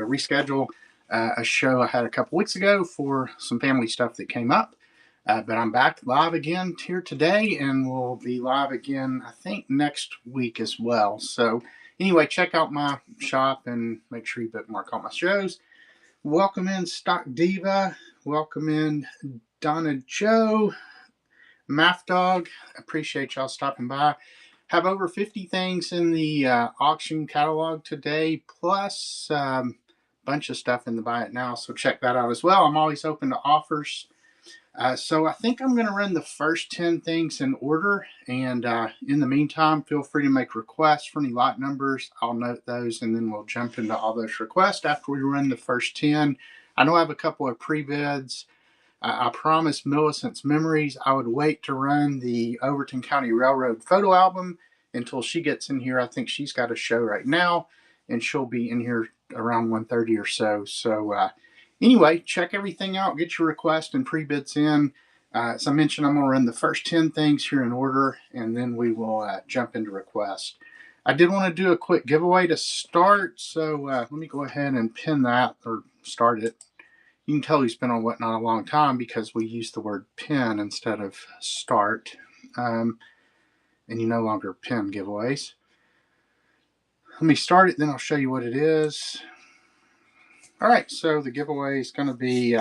reschedule a show I had a couple weeks ago for some family stuff that came up. But I'm back live again here today, and we'll be live again, I think, next week as well. So anyway, check out my shop and make sure you bookmark all my shows. Welcome in Stock Diva. Welcome in Donna Joe. Math Dog. Appreciate y'all stopping by. Have over 50 things in the auction catalog today, plus a bunch of stuff in the buy it now. So check that out as well. I'm always open to offers. So I think I'm going to run the first 10 things in order. And in the meantime, feel free to make requests for any lot numbers. I'll note those, and then we'll jump into all those requests after we run the first 10. I know I have a couple of pre-bids. I promised Millicent's Memories I would wait to run the Overton County Railroad photo album until she gets in here. I think she's got a show right now, and she'll be in here around 1:30 or so. So anyway, check everything out. Get your request and pre-bids in. As I mentioned, I'm going to run the first 10 things here in order, and then we will jump into requests. I did want to do a quick giveaway to start, so let me go ahead and pin that or start it. You can tell he's been on Whatnot a long time because we use the word pin instead of start. And you no longer pin giveaways. Let me start it, then I'll show you what it is. All right, so the giveaway is going to be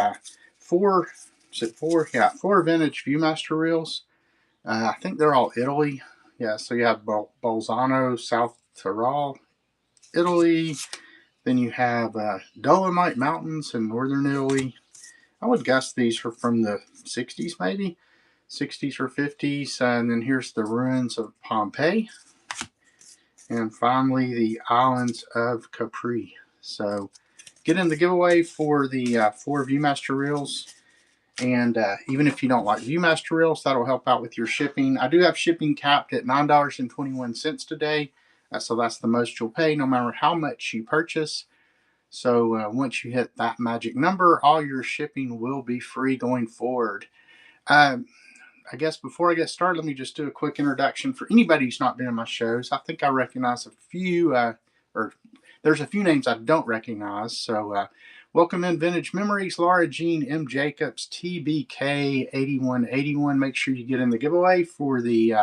four vintage Viewmaster reels. I think they're all Italy. Yeah, so you have Bolzano, South Tyrol, Italy. Then you have Dolomite Mountains in northern Italy. I would guess these are from the 60s, maybe 60s or 50s. And then here's the ruins of Pompeii. And finally, the islands of Capri. So get in the giveaway for the 4 Viewmaster reels. And even if you don't like Viewmaster reels, that'll help out with your shipping. I do have shipping capped at $9.21 today. So that's the most you'll pay no matter how much you purchase. So once you hit that magic number, all your shipping will be free going forward. I guess before I get started, let me just do a quick introduction for anybody who's not been in my shows. I think I recognize a few, or there's a few names I don't recognize. So welcome in Vintage Memories, Laura Jean, M. Jacobs, TBK8181. Make sure you get in the giveaway for the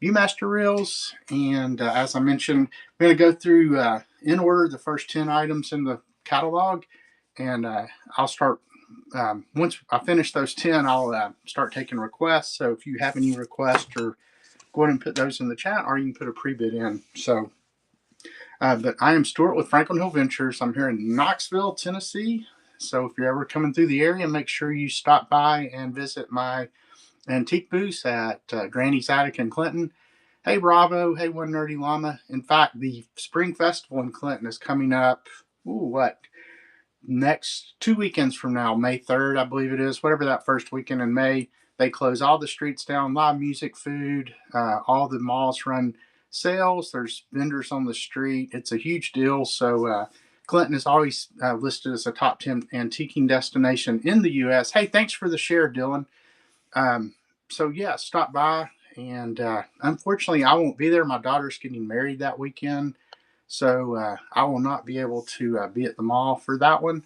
Viewmaster reels. And as I mentioned, I'm going to go through in order the first 10 items in the catalog. And I'll start, once I finish those 10, I'll start taking requests. So if you have any requests, or go ahead and put those in the chat, or you can put a pre-bid in. So, but I am Stuart with Franklin Hill Ventures. I'm here in Knoxville, Tennessee. So if you're ever coming through the area, make sure you stop by and visit my antique booth at Granny's Attic in Clinton. Hey Bravo, hey One Nerdy Llama. In fact, the Spring Festival in Clinton is coming up, next 2 weekends from now, May 3rd, I believe it is, whatever that first weekend in May. They close all the streets down, live music, food, all the malls run sales. There's vendors on the street. It's a huge deal. So Clinton is always listed as a top 10 antiquing destination in the U.S. Hey, thanks for the share, Dylan. So yeah, stop by. And unfortunately, I won't be there. My daughter's getting married that weekend. So I will not be able to be at the mall for that one,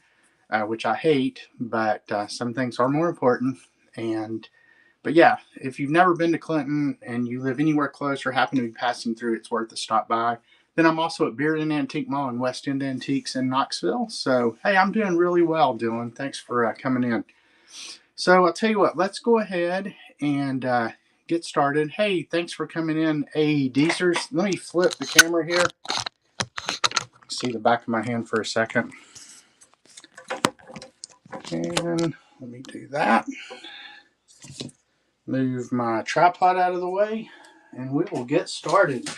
which I hate. But some things are more important. But yeah, if you've never been to Clinton and you live anywhere close or happen to be passing through, it's worth a stop by. Then I'm also at Beard and Antique Mall and West End Antiques in Knoxville. So, hey, I'm doing really well, Dylan. Thanks for coming in. So I'll tell you what, let's go ahead and get started. Hey, thanks for coming in, A. Deezers. Let me flip the camera here. See the back of my hand for a second. And let me do that. Move my tripod out of the way, and we will get started.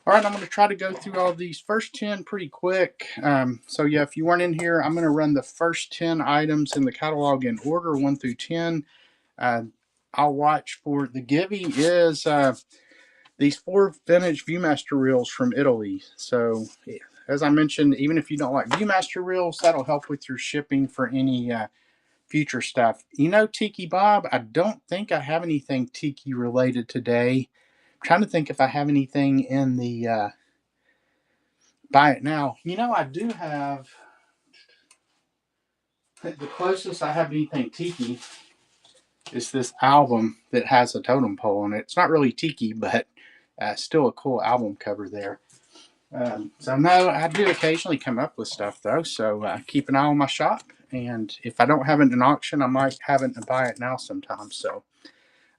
All right, I'm going to try to go through all these first 10 pretty quick. So yeah, if you weren't in here, I'm going to run the first 10 items in the catalog in order, 1 through 10. I'll watch for the givey is these 4 vintage Viewmaster reels from Italy. So as I mentioned, even if you don't like Viewmaster reels, that'll help with your shipping for any future stuff. You know, Tiki Bob, I don't think I have anything Tiki related today. I'm trying to think if I have anything in the buy it now. You know, I do have, The closest I have to anything tiki is this album that has a totem pole on it. It's not really tiki, but still a cool album cover there. So no, I do occasionally come up with stuff though. So keep an eye on my shop, and if I don't have it in an auction, I might have it and buy it now sometime. So,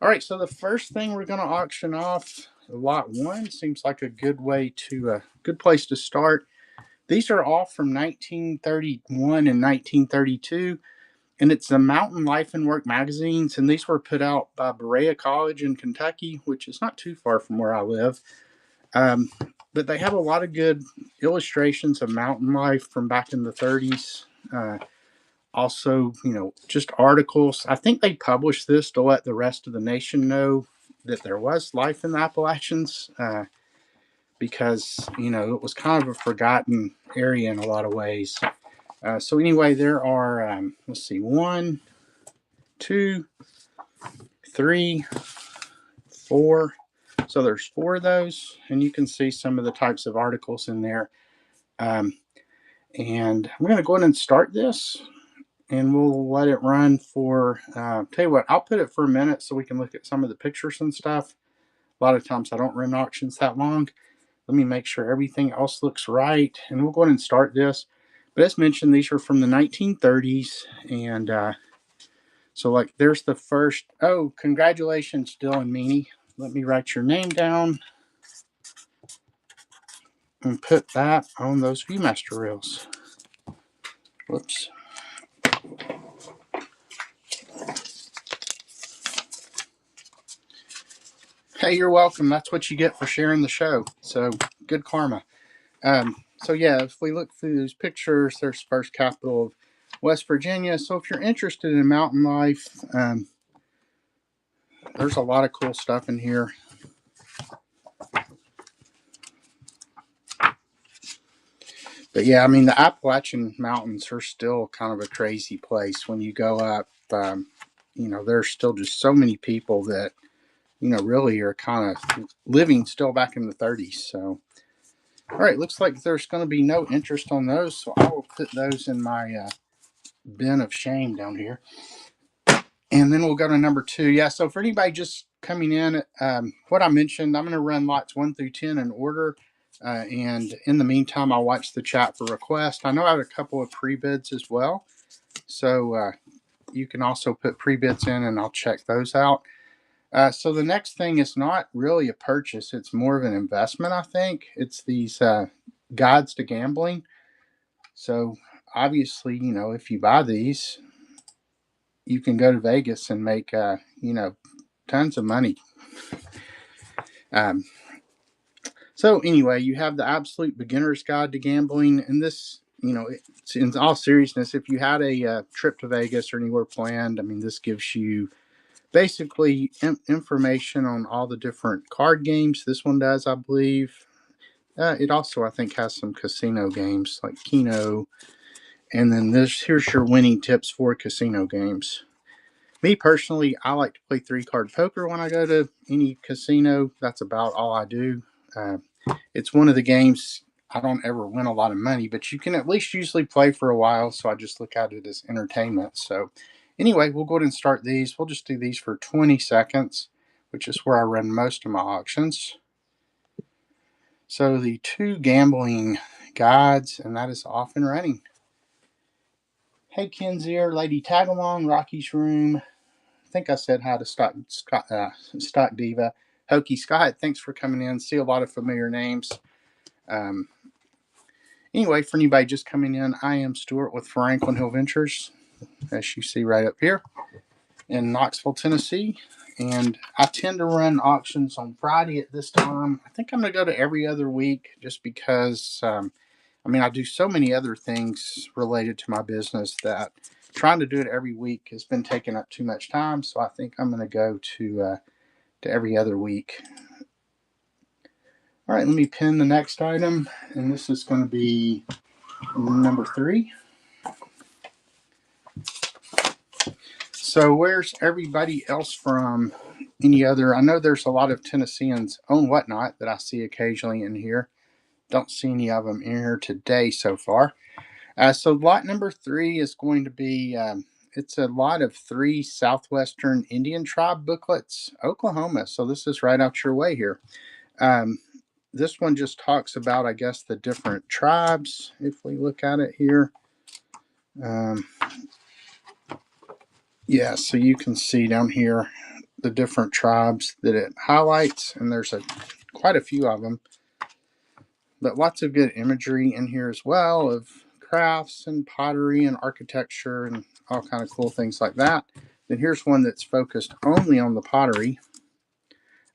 all right. So the first thing we're going to auction off, lot one, seems like a good way to good place to start. These are all from 1931 and 1932, and it's the Mountain Life and Work magazines, and these were put out by Berea College in Kentucky, which is not too far from where I live. Um, but they have a lot of good illustrations of mountain life from back in the 30s. Also, just articles. I think they published this to let the rest of the nation know that there was life in the Appalachians, because, it was kind of a forgotten area in a lot of ways. So anyway, there are, let's see, 1, 2, 3, 4. So there's 4 of those, and you can see some of the types of articles in there. And I'm going to go ahead and start this, and we'll let it run for, tell you what, I'll put it for a minute so we can look at some of the pictures and stuff. A lot of times I don't run auctions that long. Let me make sure everything else looks right, and we'll go ahead and start this. But as mentioned, these are from the 1930s, and so like there's the first. Oh, congratulations, Dylan Meany. Let me write your name down and put that on those Viewmaster reels. Whoops. Hey, you're welcome. That's what you get for sharing the show. So good karma. So yeah, if we look through these pictures, there's First Capital of West Virginia. So if you're interested in mountain life, there's a lot of cool stuff in here. But yeah, I mean, the Appalachian Mountains are still kind of a crazy place. When you go up, there's still just so many people that, really are kind of living still back in the 30s. So, all right, looks like there's going to be no interest on those. So I will put those in my bin of shame down here. And then we'll go to number 2. Yeah, so for anybody just coming in, what I mentioned, I'm going to run lots 1 through 10 in order. And in the meantime, I'll watch the chat for requests. I know I have a couple of pre-bids as well. So you can also put pre-bids in, and I'll check those out. So the next thing is not really a purchase. It's more of an investment, I think. It's these guides to gambling. So obviously, if you buy these, you can go to Vegas and make, tons of money. So anyway, you have the Absolute Beginner's Guide to Gambling. And this, it's in all seriousness, if you had a trip to Vegas or anywhere planned, I mean, this gives you basically information on all the different card games. This one does, I believe. It also, I think, has some casino games like Keno. And then here's your winning tips for casino games. Me personally, I like to play 3-card poker when I go to any casino. That's about all I do. It's one of the games I don't ever win a lot of money, but you can at least usually play for a while. So I just look at it as entertainment. So anyway, we'll go ahead and start these. We'll just do these for 20 seconds, which is where I run most of my auctions. So the 2 gambling guides, and that is off and running. Hey, Kenzier, Lady Tagalong, Rocky's Room. I think I said hi to Stock Diva. Hokey Scott, thanks for coming in. See a lot of familiar names. Anyway, for anybody just coming in, I am Stuart with Franklin Hill Ventures, as you see right up here in Knoxville, Tennessee. And I tend to run auctions on Friday at this time. I think I'm going to go to every other week just because, I do so many other things related to my business that trying to do it every week has been taking up too much time. So I think I'm going to go to every other week. All right, let me pin the next item, and this is going to be number 3. So where's everybody else from? Any other? I know there's a lot of Tennesseans on Whatnot that I see occasionally in here. Don't see any of them in here today so far. So lot number 3 is going to be, it's a lot of 3 Southwestern Indian tribe booklets, Oklahoma. So this is right out your way here. Um, this one just talks about, I guess, the different tribes. If we look at it here, um, yeah, so you can see down here the different tribes that it highlights, and there's quite a few of them, but lots of good imagery in here as well of crafts and pottery and architecture and all kind of cool things like that. Then here's one that's focused only on the pottery.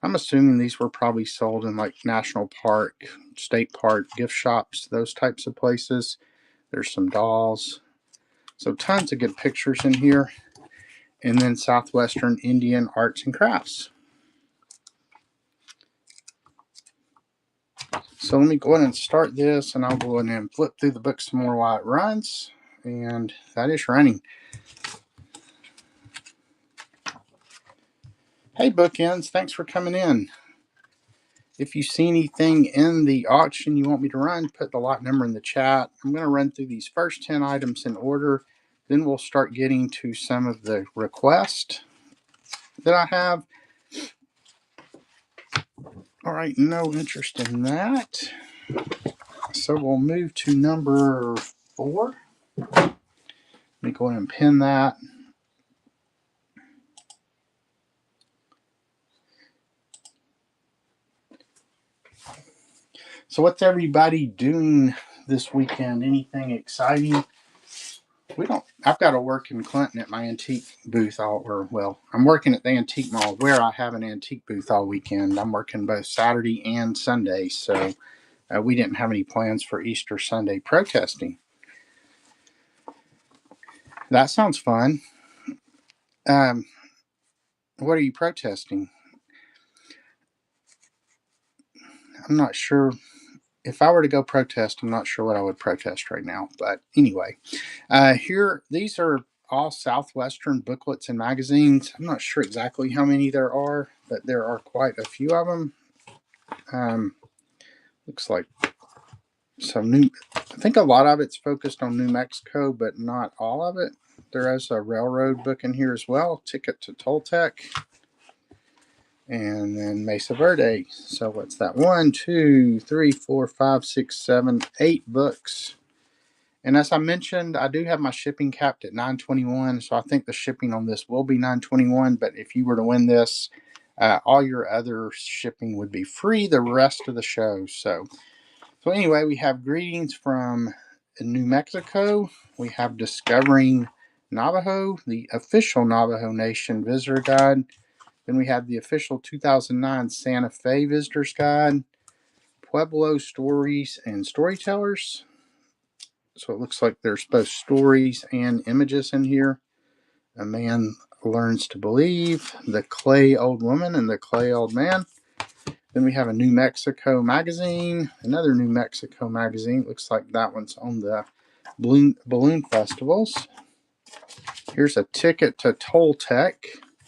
I'm assuming these were probably sold in like national park, state park, gift shops, those types of places. There's some dolls. So tons of good pictures in here. And then Southwestern Indian arts and crafts. So let me go ahead and start this, and I'll go ahead and flip through the book some more while it runs. And that is running. Hey, Bookends, thanks for coming in. If you see anything in the auction you want me to run, put the lot number in the chat. I'm going to run through these first 10 items in order. Then we'll start getting to some of the requests that I have. All right, no interest in that. So we'll move to number 4. Let me go ahead and pin that. So what's everybody doing this weekend? Anything exciting? I've got to work in Clinton at my antique booth I'm working at the antique mall where I have an antique booth all weekend. I'm working both Saturday and Sunday, so we didn't have any plans for Easter Sunday protesting. That sounds fun. What are you protesting? I'm not sure. If I were to go protest, I'm not sure what I would protest right now. But anyway, these are all Southwestern booklets and magazines. I'm not sure exactly how many there are, but there are quite a few of them. Looks like I think a lot of it's focused on New Mexico, but not all of it. There is a railroad book in here as well, Ticket to Toltec. And then Mesa Verde. So what's that? 1, 2, 3, 4, 5, 6, 7, 8 books. And as I mentioned, I do have my shipping capped at $9.21. So I think the shipping on this will be $9.21. But if you were to win this, all your other shipping would be free the rest of the show. So anyway, we have Greetings from New Mexico. We have Discovering Navajo, the official Navajo Nation visitor guide. Then we have the official 2009 Santa Fe Visitor's Guide, Pueblo Stories and Storytellers. So it looks like there's both stories and images in here. A Man Learns to Believe, The Clay Old Woman and the Clay Old Man. Then we have a New Mexico magazine, another New Mexico magazine. Looks like that one's on the balloon festivals. Here's a Ticket to Toltec.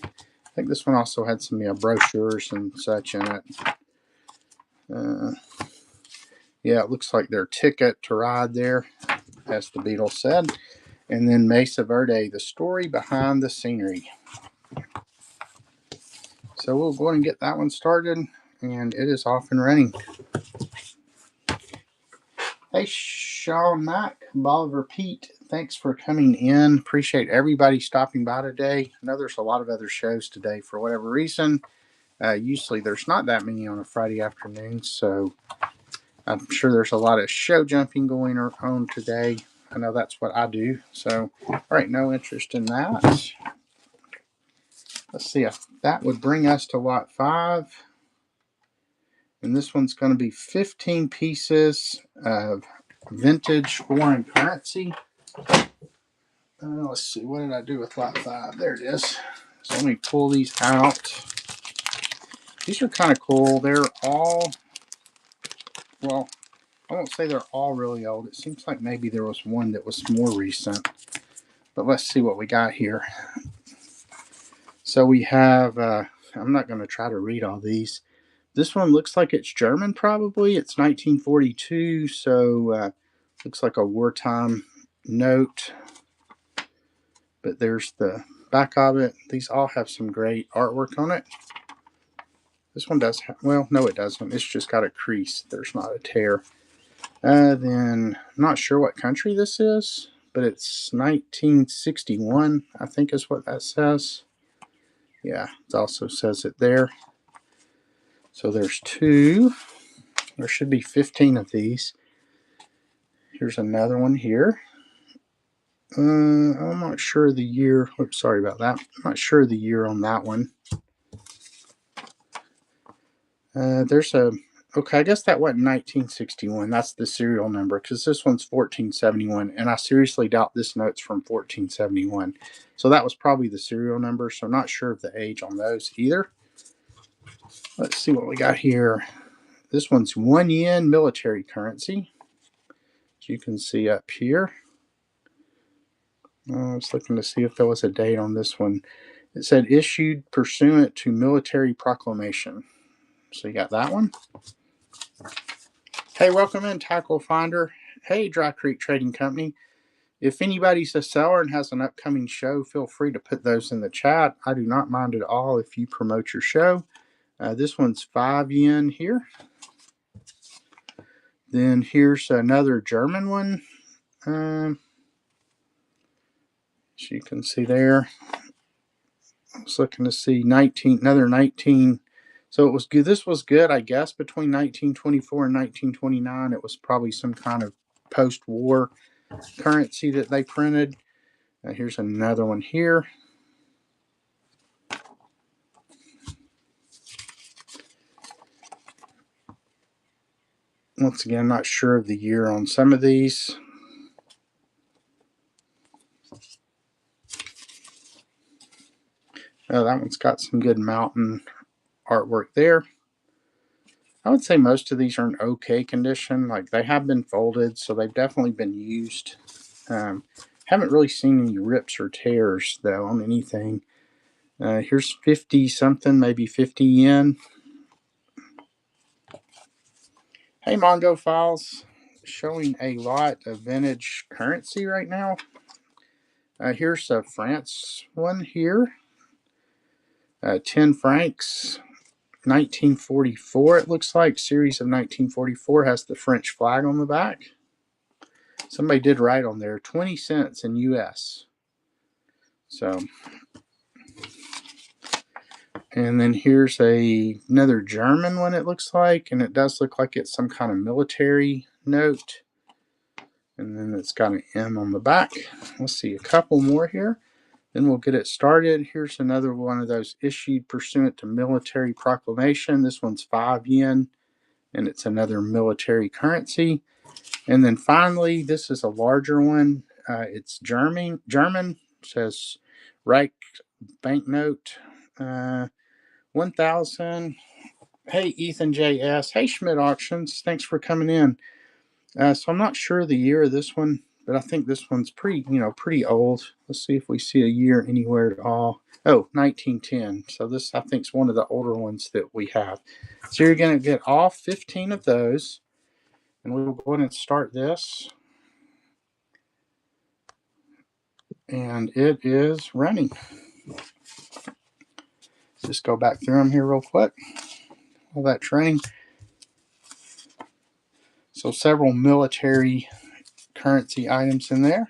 I think this one also had some brochures and such in it. Yeah, it looks like their ticket to ride there, as the Beatles said. And then Mesa Verde, the story behind the scenery. So we'll go ahead and get that one started, and it is off and running. Hey, Sean Mack, Bolivar Pete, thanks for coming in. Appreciate everybody stopping by today. I know there's a lot of other shows today for whatever reason. Usually there's not that many on a Friday afternoon, so I'm sure there's a lot of show jumping going on today. I know that's what I do. So, all right, no interest in that. Let's see if that would bring us to lot 5. And this one's going to be 15 pieces of vintage foreign currency. Let's see, what did I do with lot 5? There it is. So let me pull these out. These are kind of cool. They're all, well, I won't say they're all really old. It seems like maybe there was one that was more recent. But let's see what we got here. So we have, I'm not going to try to read all these. This one looks like it's German probably. It's 1942, so looks like a wartime note. But there's the back of it. These all have some great artwork on it. This one does have, well, no it doesn't. It's just got a crease. There's not a tear. Then, I'm not sure what country this is, but it's 1961, I think is what that says. Yeah, it also says it there. So there's 2. There should be 15 of these. Here's another one here. I'm not sure the year. Oops, sorry about that. I'm not sure the year on that one. There's a, okay, I guess that went in 1961. That's the serial number, because this one's 1471, and I seriously doubt this note's from 1471. So that was probably the serial number, so I'm not sure of the age on those either. Let's see what we got here. This one's 1 yen military currency, as you can see up here. I was looking to see if there was a date on this one. It said issued pursuant to military proclamation. So you got that one. Hey, welcome in, Tackle Finder. Hey, Dry Creek Trading Company. If anybody's a seller and has an upcoming show, feel free to put those in the chat. I do not mind at all if you promote your show. This one's 5 yen here. Then here's another German one. As you can see there. I was looking to see another 19. So it was good. This was good, I guess, between 1924 and 1929. It was probably some kind of post-war currency that they printed. Here's another one here. Once again, I'm not sure of the year on some of these. Oh, that one's got some good mountain artwork there. I would say most of these are in okay condition. Like, they have been folded, so they've definitely been used. Haven't really seen any rips or tears, though, on anything. Here's 50 something, maybe 50 yen. Hey, Mongo Files. Showing a lot of vintage currency right now. Here's a France one here. 10 francs. 1944, it looks like. Series of 1944 has the French flag on the back. Somebody did write on there 20 cents in US. So, and then here's another German one, it looks like, and it does look like it's some kind of military note. And then it's got an M on the back. Let's see, a couple more here. Then we'll get it started. Here's another one of those issued pursuant to military proclamation. This one's 5 yen, and it's another military currency. And then finally, this is a larger one. It's German. It says Reich banknote 1,000. Hey, Ethan JS. Hey, Schmidt Auctions. Thanks for coming in. So I'm not sure the year of this one, but I think this one's pretty old. Let's see if we see a year anywhere at all. Oh, 1910. So this, I think, is one of the older ones that we have. So you're going to get all 15 of those, and we will go ahead and start this. And it is running. Just go back through them here real quick. All that training. So several military currency items in there.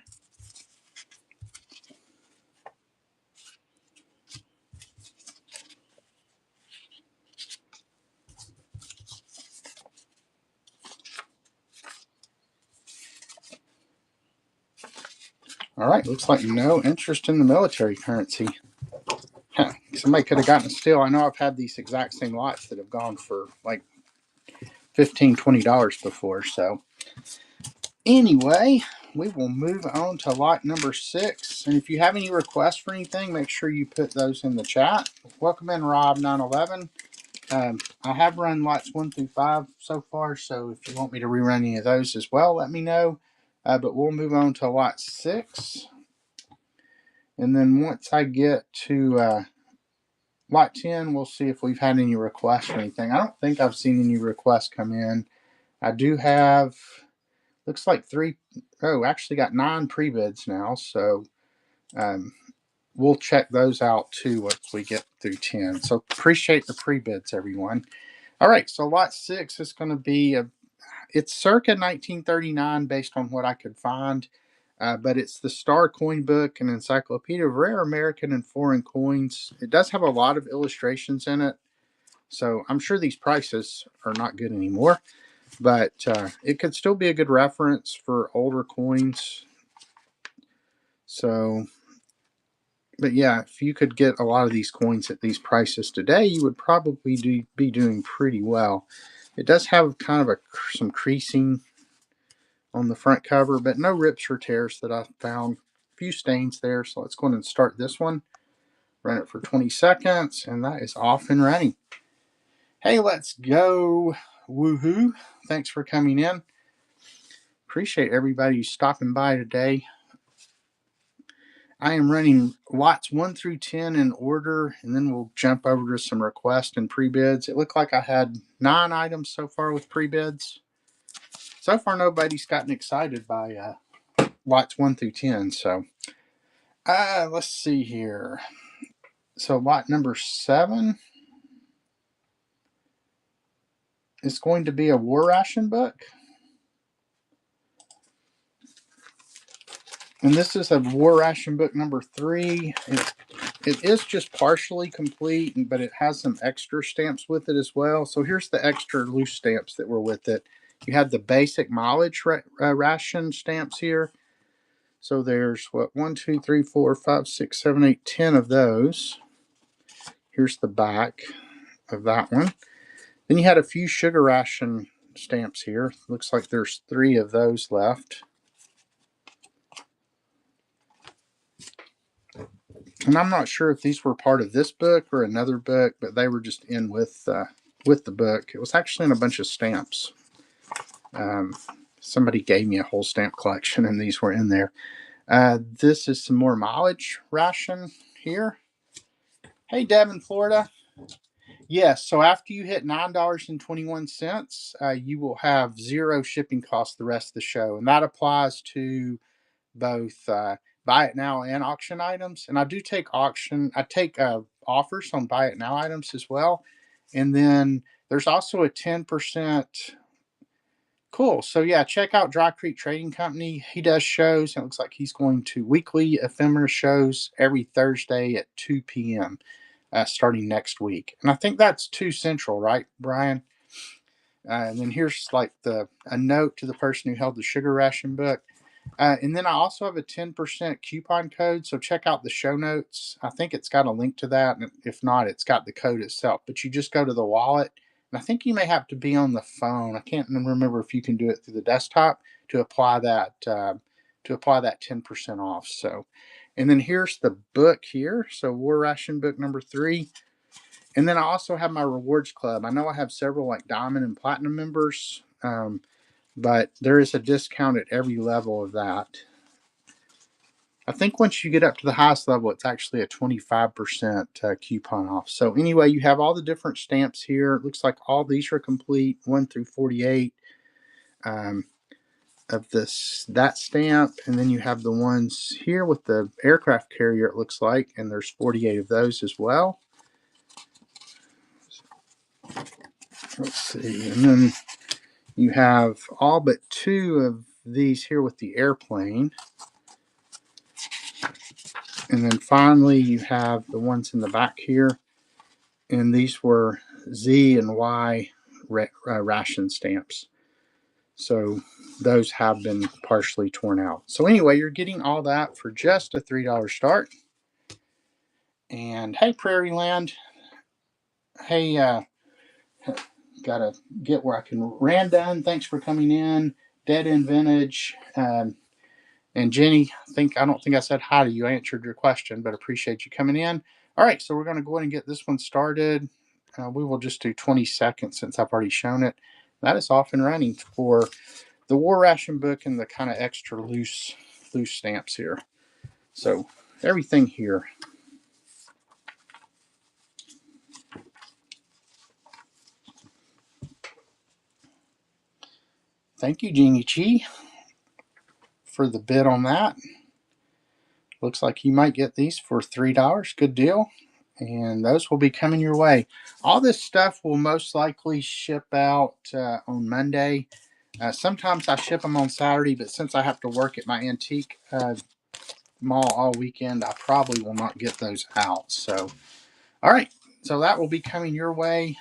All right, looks like no interest in the military currency. Huh. Somebody could have gotten a steal. I know I've had these exact same lots that have gone for like $15, $20 before. So anyway, we will move on to lot number 6. And if you have any requests for anything, make sure you put those in the chat. Welcome in, Rob 911. I have run lots 1 through 5 so far, so if you want me to rerun any of those as well, let me know. But we'll move on to lot 6. And then once I get to lot 10, we'll see if we've had any requests or anything. I don't think I've seen any requests come in. I do have, looks like actually got 9 pre-bids now. So we'll check those out too once we get through 10. So appreciate the pre-bids, everyone. All right, so lot 6 is going to be it's circa 1939 based on what I could find. But it's the Star Coin Book, an encyclopedia of rare American and foreign coins. It does have a lot of illustrations in it, so I'm sure these prices are not good anymore, but it could still be a good reference for older coins. So, but yeah, if you could get a lot of these coins at these prices today, you would probably be doing pretty well. It does have kind of some creasing on the front cover, but no rips or tears that I found. A few stains there, so let's go ahead and start this one. Run it for 20 seconds, and that is off and running. Hey, let's go. Woohoo. Thanks for coming in. Appreciate everybody stopping by today. I am running lots 1 through 10 in order, and then we'll jump over to some requests and pre-bids. It looked like I had 9 items so far with pre-bids. So far, nobody's gotten excited by lots 1 through 10. So let's see here. So lot number 7 is going to be a war ration book. And this is a war ration book number 3. It is just partially complete, but it has some extra stamps with it as well. So here's the extra loose stamps that were with it. You have the basic mileage ration stamps here. So there's what, 1, 2, 3, 4, 5, 6, 7, 8, 10 of those. Here's the back of that one. Then you had a few sugar ration stamps here. Looks like there's 3 of those left. And I'm not sure if these were part of this book or another book, but they were just in with the book. It was actually in a bunch of stamps. Somebody gave me a whole stamp collection, and these were in there. This is some more mileage ration here. Hey, Deb in Florida. Yes, so after you hit $9.21, you will have 0 shipping costs the rest of the show. And that applies to both buy it now and auction items. And I do take offers on buy it now items as well. And then there's also a 10%. Cool. So yeah, check out Dry Creek Trading Company. He does shows, and it looks like he's going to weekly Ephemera shows every Thursday at 2 p.m. Starting next week. And I think that's 2 Central, right, Brian? And then here's like a note to the person who held the sugar ration book. And then I also have a 10% coupon code. So check out the show notes. I think it's got a link to that. And if not, it's got the code itself. But you just go to the wallet. And I think you may have to be on the phone. I can't remember if you can do it through the desktop to apply that 10% off. So, and then here's the book here. So War Ration book number 3. And then I also have my rewards club. I know I have several like diamond and platinum members. But there is a discount at every level of that. I think once you get up to the highest level, it's actually a 25% coupon off. So anyway, you have all the different stamps here. It looks like all these are complete, 1 through 48 of that stamp. And then you have the ones here with the aircraft carrier, it looks like, and there's 48 of those as well. Let's see. And then you have all but 2 of these here with the airplane. And then finally, you have the ones in the back here. And these were Z and Y ration stamps. So those have been partially torn out. So anyway, you're getting all that for just a $3 start. And hey, Prairie Land. Hey, gotta get where I can. Randon, thanks for coming in. Dead End Vintage. And Jenny, I don't think I said hi to you. I answered your question, but appreciate you coming in. All right, so we're going to go ahead and get this one started. We will just do 20 seconds since I've already shown it. That is off and running for the War Ration book and the kind of extra loose stamps here. So everything here. Thank you, Jeannie Chi. for the bid on that. Looks like you might get these for $3. Good deal. And those will be coming your way. All this stuff will most likely ship out on Monday. Sometimes I ship them on Saturday, but since I have to work at my antique mall all weekend, I probably will not get those out. So, all right. So that will be coming your way,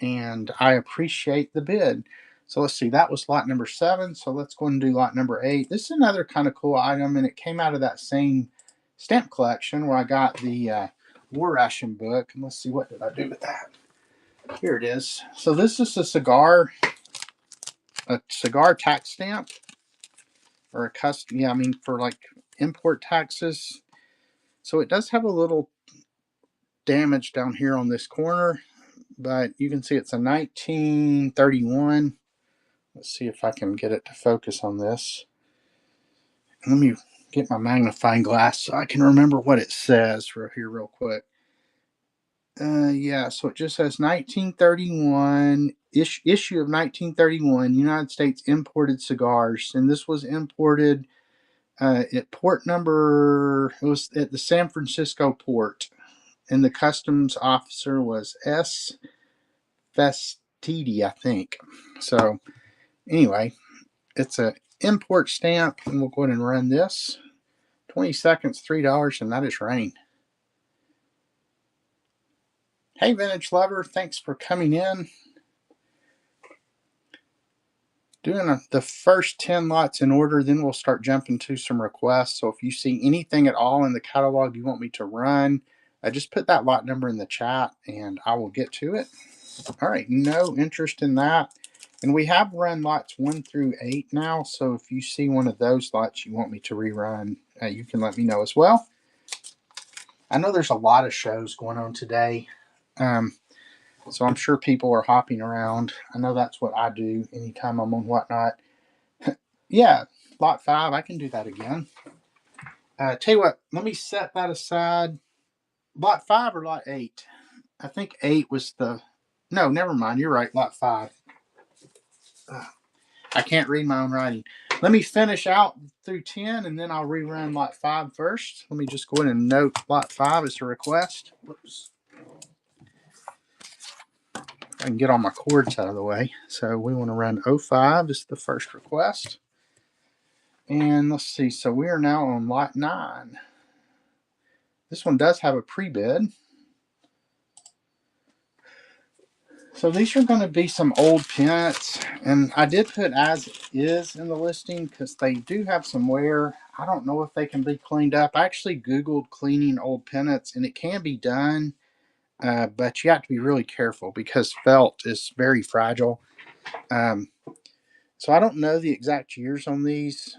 and I appreciate the bid. So let's see, that was lot number 7. So let's go and do lot number 8. This is another kind of cool item, and it came out of that same stamp collection where I got the War Ration book. And let's see, what did I do with that? Here it is. So this is a cigar tax stamp, or a custom, yeah, I mean for like import taxes. So it does have a little damage down here on this corner, but you can see it's a 1931. Let's see if I can get it to focus on this. Let me get my magnifying glass so I can remember what it says for here real quick. Yeah, so it just says 1931, issue of 1931, United States imported cigars. And this was imported at port number, it was at the San Francisco port. And the customs officer was S. Festidi, I think. So anyway, it's a import stamp, and we'll go ahead and run this. 20 seconds, $3, and that is rain. Hey, Vintage Lover, thanks for coming in. Doing the first 10 lots in order, then we'll start jumping to some requests. So if you see anything at all in the catalog you want me to run, just put that lot number in the chat, and I will get to it. All right, no interest in that. And we have run lots 1 through 8 now, so if you see one of those lots you want me to rerun, you can let me know as well. I know there's a lot of shows going on today, so I'm sure people are hopping around. I know that's what I do anytime I'm on Whatnot. Yeah, lot 5, I can do that again. Tell you what, let me set that aside. Lot 5 or lot 8? I think 8 was the... No, never mind, you're right, lot 5. I can't read my own writing. Let me finish out through 10, and then I'll rerun lot 5 first. Let me just go ahead and note lot 5 as a request. Whoops. I can get all my cords out of the way. So we want to run 05 as the first request. And let's see. So we are now on lot 9. This one does have a pre-bid. So these are going to be some old pennants, and I did put as is in the listing because they do have some wear. I don't know if they can be cleaned up. I actually Googled cleaning old pennants, and it can be done, but you have to be really careful because felt is very fragile. So I don't know the exact years on these,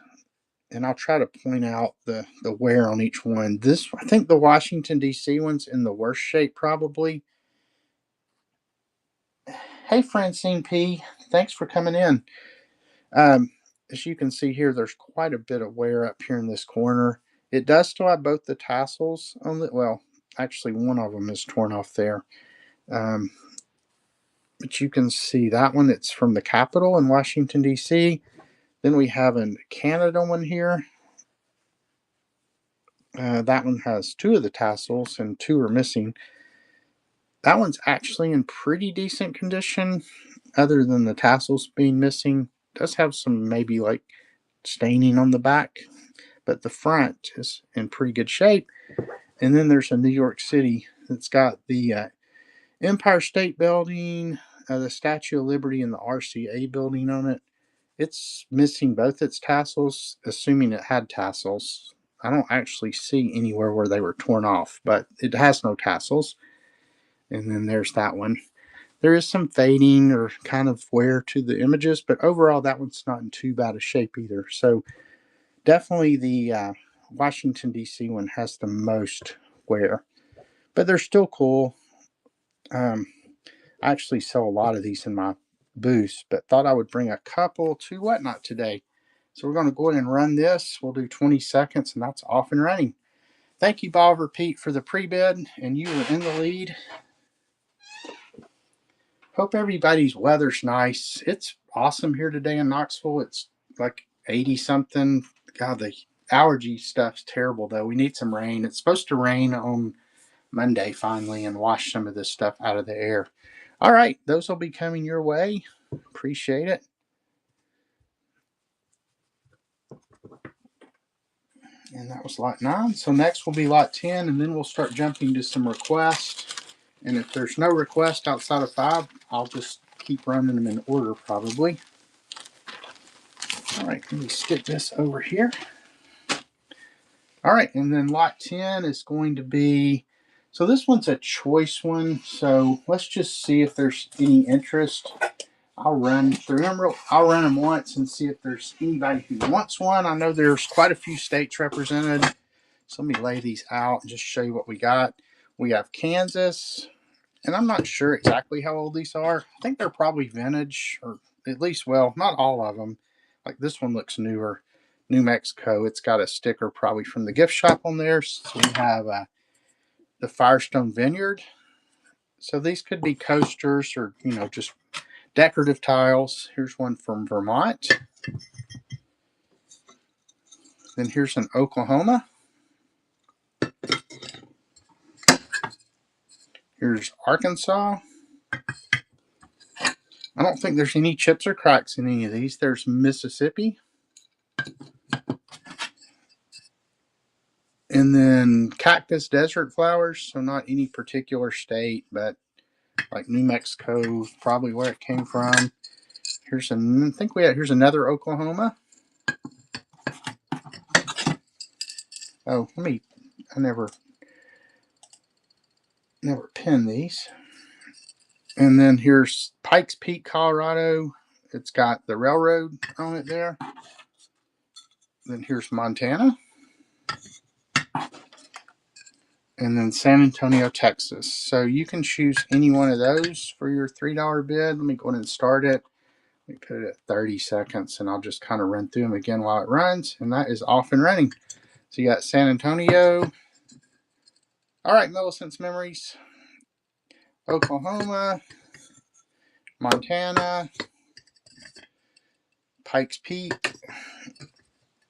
and I'll try to point out the wear on each one. This, I think the Washington, D.C. one's in the worst shape probably. Hey, Francine P., thanks for coming in. As you can see here, there's quite a bit of wear up here in this corner. It does still have both the tassels on the, well, actually one of them is torn off there. But you can see that one, it's from the Capitol in Washington, D.C. Then we have a Canada one here. That one has 2 of the tassels and 2 are missing. That one's actually in pretty decent condition, other than the tassels being missing. It does have some maybe like staining on the back, but the front is in pretty good shape. And then there's a New York City that's got the Empire State Building, the Statue of Liberty, and the RCA building on it. It's missing both its tassels, assuming it had tassels. I don't actually see anywhere where they were torn off, but it has no tassels. And then there's that one. There is some fading or kind of wear to the images, but overall that one's not in too bad a shape either. So definitely the Washington, D.C. one has the most wear, but they're still cool. I actually sell a lot of these in my booth, but thought I would bring a couple to Whatnot today. So we're going to go ahead and run this. We'll do 20 seconds, and that's off and running. Thank you, Bolivar Pete, for the pre-bid, and you were in the lead. Hope everybody's weather's nice. It's awesome here today in Knoxville. It's like 80 something, God, the allergy stuff's terrible, though. We need some rain. It's supposed to rain on Monday finally and wash some of this stuff out of the air. All right, those will be coming your way. Appreciate it. And that was lot 9. So next will be lot 10, and then we'll start jumping to some requests. And if there's no request outside of 5, I'll just keep running them in order probably. All right, let me stick this over here. All right, and then lot 10 is going to be, so this one's a choice one. So let's just see if there's any interest. I'll run through them. I'll run them once and see if there's anybody who wants one. I know there's quite a few states represented. So let me lay these out and just show you what we got. We have Kansas, and I'm not sure exactly how old these are. I think they're probably vintage, or at least, well, not all of them. Like this one looks newer. New Mexico. It's got a sticker probably from the gift shop on there. So we have the Firestone Vineyard. So these could be coasters or, just decorative tiles. Here's one from Vermont. Then here's an Oklahoma. Here's Arkansas. I don't think there's any chips or cracks in any of these. There's Mississippi. And then cactus desert flowers. So not any particular state, but like New Mexico, probably where it came from. Here's here's another Oklahoma. Oh, I never pinned these. And then here's Pikes Peak, Colorado. It's got the railroad on it there. Then here's Montana. And then San Antonio, Texas. So you can choose any one of those for your $3 bid. Let me go ahead and start it. Let me put it at 30 seconds, and I'll just kind of run through them again while it runs. And that is off and running. So you got San Antonio. All right, Millicent's Memories. Oklahoma. Montana. Pikes Peak.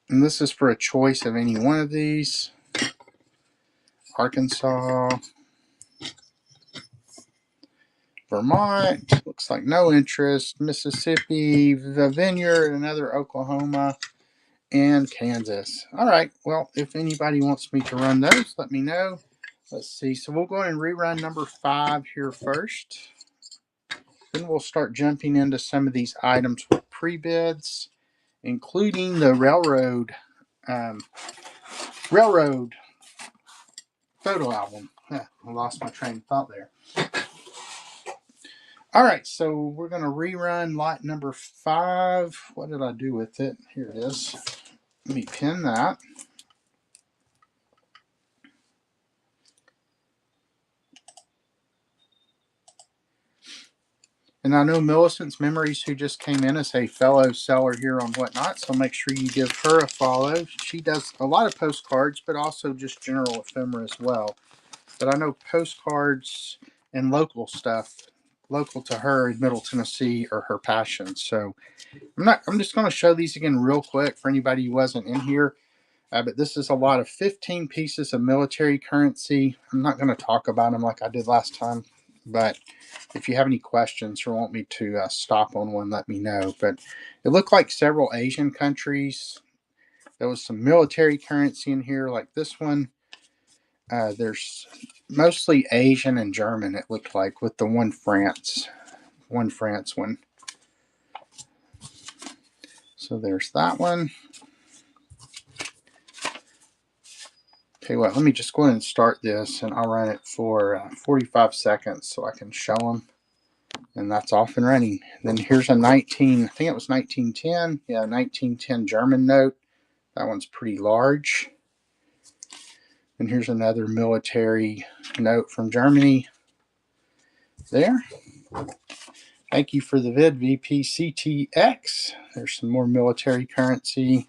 And this is for a choice of any one of these. Arkansas. Vermont. Looks like no interest. Mississippi. The Vineyard. Another Oklahoma. And Kansas. All right. Well, if anybody wants me to run those, let me know. Let's see. So we'll go ahead and rerun number 5 here first. Then we'll start jumping into some of these items with pre-bids, including the railroad photo album. I lost my train of thought there. All right, so we're going to rerun lot number 5. What did I do with it? Here it is. Let me pin that. And I know Millicent's Memories, who just came in as a fellow seller here on Whatnot, so make sure you give her a follow. She does a lot of postcards, but also just general ephemera as well. But I know postcards and local stuff, local to her in Middle Tennessee, are her passion. So I'm just going to show these again real quick for anybody who wasn't in here. But this is a lot of 15 pieces of military currency. I'm not going to talk about them like I did last time, but if you have any questions or want me to stop on one, let me know. But it looked like several Asian countries. There was some military currency in here, like this one. There's mostly Asian and German, it looked like, with the one France one. So there's that one. Okay, well, let me just go ahead and start this, and I'll run it for 45 seconds so I can show them. And that's off and running. Then here's a I think it was 1910. Yeah, 1910 German note. That one's pretty large. And here's another military note from Germany. There. Thank you for the vid, VPCTX. There's some more military currency.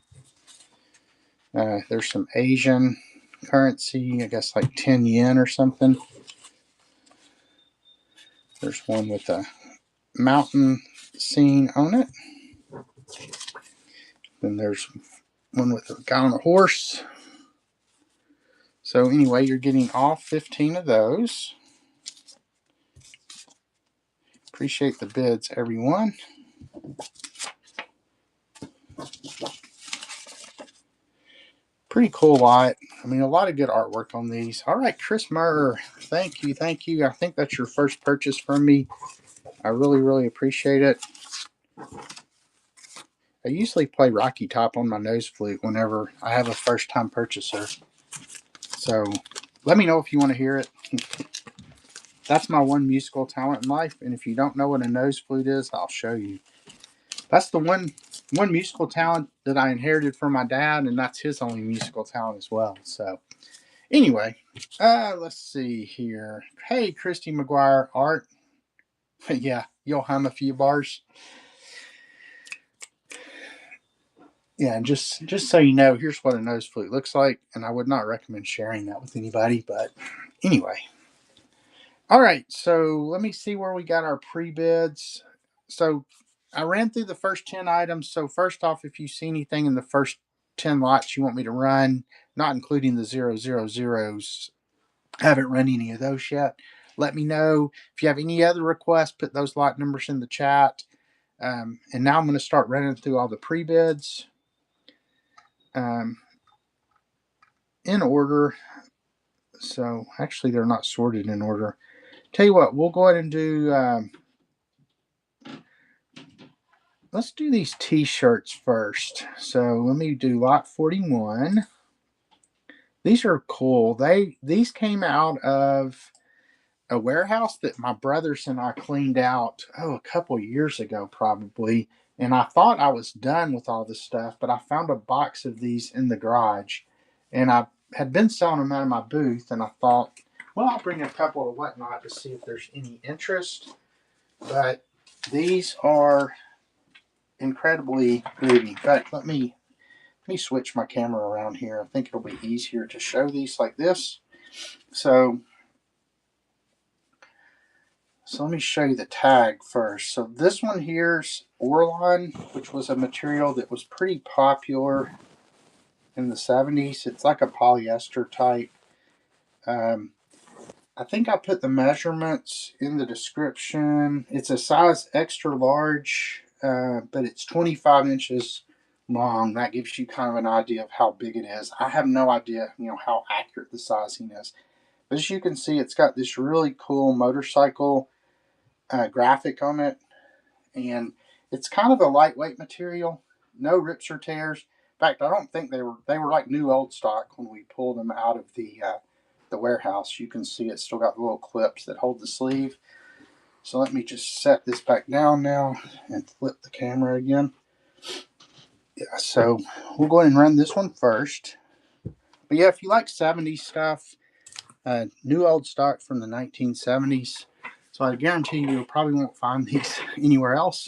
There's some Asian currency, I guess like 10 yen or something. There's one with a mountain scene on it. Then there's one with a guy on a horse. So anyway, you're getting all 15 of those. Appreciate the bids, everyone. Pretty cool lot. I mean, a lot of good artwork on these. All right, Chris Murr, thank you, thank you. I think that's your first purchase from me. I really, really appreciate it. I usually play Rocky Top on my nose flute whenever I have a first-time purchaser. So let me know if you want to hear it. That's my one musical talent in life, and if you don't know what a nose flute is, I'll show you. That's the one musical talent that I inherited from my dad, and that's his only musical talent as well. So anyway, let's see here. Hey, Christy McGuire, Art. Yeah, you'll hum a few bars. Yeah, and just so you know, here's what a nose flute looks like, and I would not recommend sharing that with anybody, but anyway. All right, so let me see where we got our pre-bids. So I ran through the first 10 items. So first off, if you see anything in the first 10 lots you want me to run, not including the 000s, I haven't run any of those yet. Let me know. If you have any other requests, put those lot numbers in the chat. And now I'm going to start running through all the pre-bids in order. So actually, they're not sorted in order. Tell you what, we'll go ahead and do... let's do these t-shirts first. So let me do lot 41. These are cool. These came out of a warehouse that my brothers and I cleaned out, a couple years ago probably. And I thought I was done with all this stuff, but I found a box of these in the garage. And I had been selling them out of my booth, and I thought, well, I'll bring a couple of whatnot to see if there's any interest. But these are incredibly groovy. In fact, let me switch my camera around here. I think it'll be easier to show these like this. So let me show you the tag first. So this one here's Orlon, which was a material that was pretty popular in the 70s. It's like a polyester type. I think I put the measurements in the description. It's a size extra large, but it's 25 inches long. That gives you kind of an idea of how big it is. I have no idea, how accurate the sizing is. But as you can see, it's got this really cool motorcycle graphic on it. And it's kind of a lightweight material. No rips or tears. In fact, I don't think they were like new old stock when we pulled them out of the warehouse. You can see it's still got the little clips that hold the sleeve. So let me just set this back down now and flip the camera again. Yeah, so we'll go ahead and run this one first. But yeah, if you like 70s stuff, new old stock from the 1970s. So I guarantee you probably won't find these anywhere else.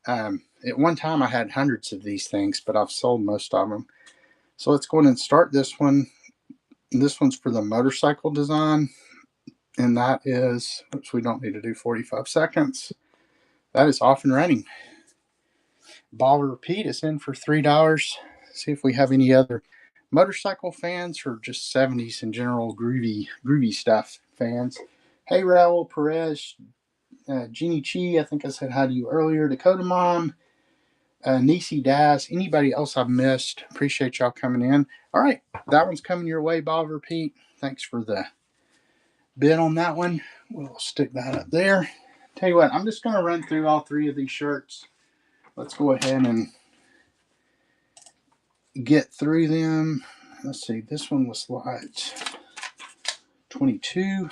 At one time I had hundreds of these things, but I've sold most of them. So let's go ahead and start this one. This one's for the motorcycle design, and that is, which we don't need to do 45 seconds. That is off and running. Ball repeat is in for $3. See if we have any other motorcycle fans or just 70s in general groovy stuff fans. Hey, Raul Perez, Jeannie Chi, I think I said hi to you earlier. Dakota Mom, Nisi Daz, anybody else I've missed, appreciate y'all coming in. All right, that one's coming your way, Bob Repeat. Thanks for the bid on that one. We'll stick that up there. Tell you what, I'm just going to run through all three of these shirts. Let's go ahead and get through them. Let's see, this one was lot 22.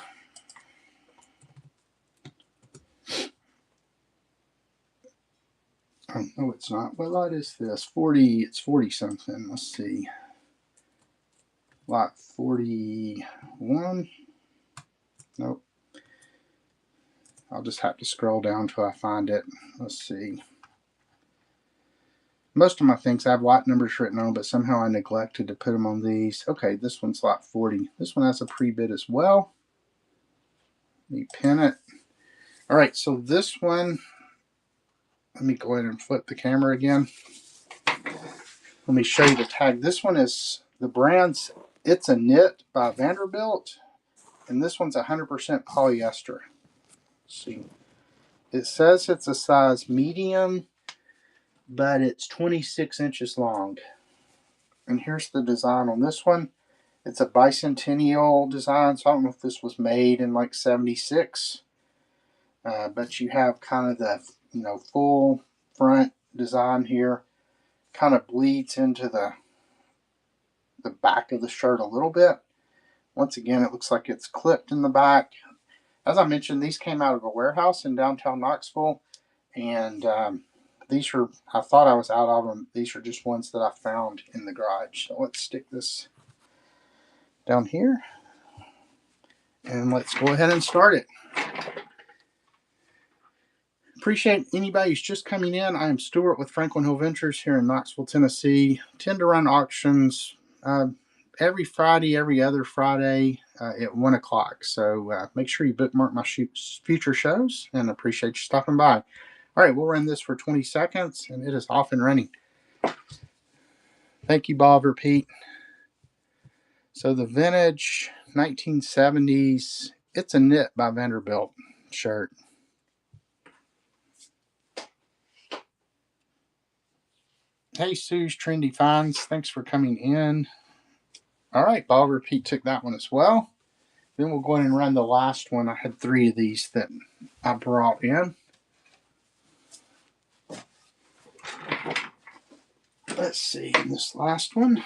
Oh, no, it's not. What lot is this? 40. It's 40 something. Let's see. Lot 41. Nope. I'll just have to scroll down till I find it. Let's see. Most of my things have lot numbers written on, but somehow I neglected to put them on these. Okay, this one's lot 40. This one has a pre-bid as well. Let me pin it. All right, so this one, let me go ahead and flip the camera again. Let me show you the tag. This one is the brand's It's a Knit by Vanderbilt, and this one's 100% polyester. Let's see, it says it's a size medium, but it's 26 inches long. And here's the design on this one. It's a bicentennial design, so I don't know if this was made in like 76, but you have kind of the full front design here. Kind of bleeds into the back of the shirt a little bit. Once again, it looks like it's clipped in the back. As I mentioned, these came out of a warehouse in downtown Knoxville, and these are, I thought I was out of them. These are just ones that I found in the garage. So let's stick this down here, and let's go ahead and start it. Appreciate anybody who's just coming in. I am Stuart with Franklin Hill Ventures here in Knoxville, Tennessee. Tend to run auctions every Friday, every other Friday at 1 o'clock. So make sure you bookmark my future shows, and appreciate you stopping by. All right, we'll run this for 20 seconds, and it is off and running. Thank you, Bob. Repeat. So the vintage 1970s It's a Knit by Vanderbilt shirt. Hey, Sue's Trendy Finds. Thanks for coming in. All right, Bob Repeat took that one as well. Then we'll go ahead and run the last one. I had 3 of these that I brought in. Let's see, this last one.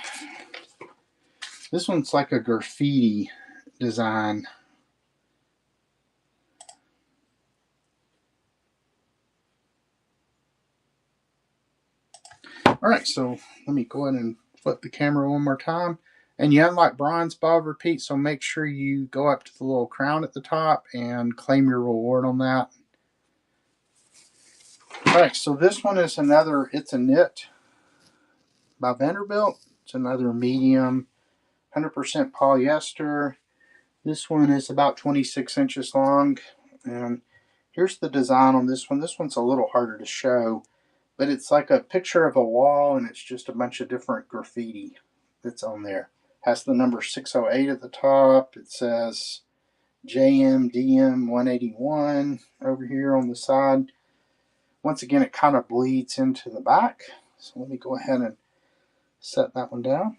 This one's like a graffiti design. All right, so let me go ahead and flip the camera one more time. And you unlock bronze, Bob Repeat, so make sure you go up to the little crown at the top and claim your reward on that. All right, so this one is another It's a Knit by Vanderbilt. It's another medium, 100% polyester. This one is about 26 inches long. And here's the design on this one. This one's a little harder to show, but it's like a picture of a wall, and it's just a bunch of different graffiti that's on there. Has the number 608 at the top. It says JMDM 181 over here on the side. Once again, it kind of bleeds into the back. So let me go ahead and set that one down.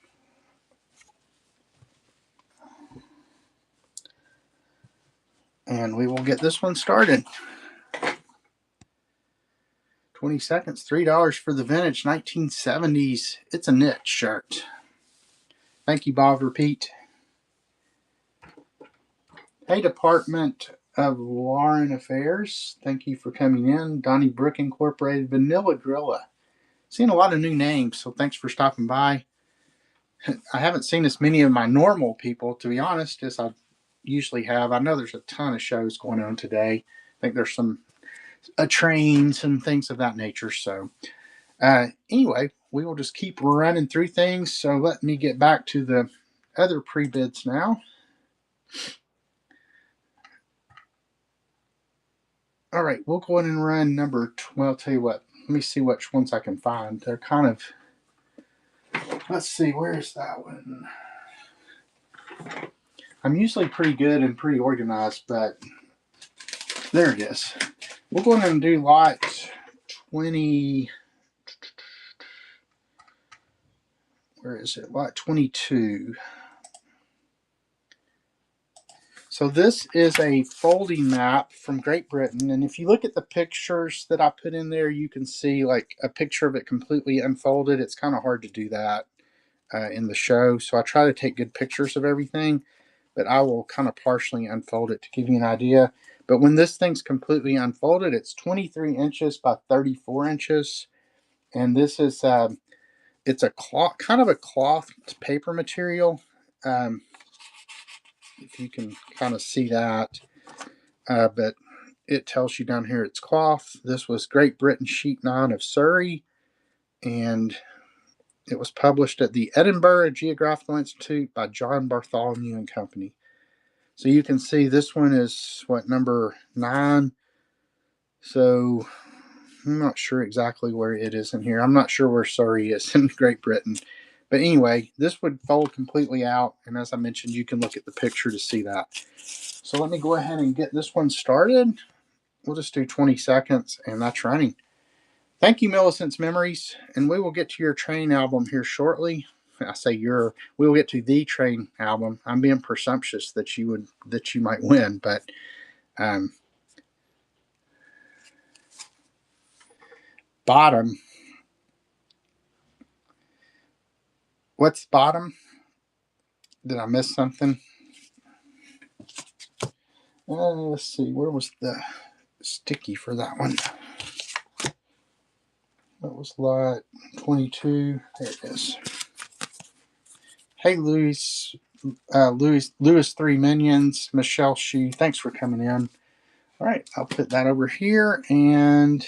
And we will get this one started. 20 seconds, $3 for the vintage 1970s It's a Knit shirt. Thank you, Bob Repeat. Hey, Department of Lauren Affairs. Thank you for coming in. Donnybrook Incorporated, Vanilla Grilla. Seeing a lot of new names, so thanks for stopping by. I haven't seen as many of my normal people, to be honest, as I usually have. I know there's a ton of shows going on today. I think there's some trains and things of that nature. So anyway, we will just keep running through things. So let me get back to the other pre-bids now. All right, we'll go ahead and run number 12. Well, I'll tell you what, let me see which ones I can find. They're kind of, let's see, where's that one? I'm usually pretty good and pretty organized, but there it is. We'll go ahead and do lot 20. Where is it? Lot 22. So this is a folding map from Great Britain, and if you look at the pictures that I put in there, you can see like a picture of it completely unfolded. It's kind of hard to do that in the show, so I try to take good pictures of everything, but I will kind of partially unfold it to give you an idea. But when this thing's completely unfolded, it's 23 inches by 34 inches, and this is it's a cloth, kind of a cloth paper material. If you can kind of see that, but it tells you down here it's cloth. This was Great Britain Sheet 9 of Surrey, and it was published at the Edinburgh Geographical Institute by John Bartholomew and Company. So you can see this one is what, number 9. So I'm not sure exactly where it is in here. I'm not sure where Surrey is in Great Britain. But anyway, this would fold completely out. And as I mentioned, you can look at the picture to see that. So let me go ahead and get this one started. We'll just do 20 seconds, and that's running. Thank you, Millicent's Memories. And we will get to your train album here shortly. I say your, we will get to the train album. I'm being presumptuous that you might win, but bottom. What's bottom? Did I miss something? Let's see. Where was the sticky for that one? That was lot 22. There it is. Hey, Louis, Louis 3 Minions, Michelle Shee. Thanks for coming in. All right, I'll put that over here. And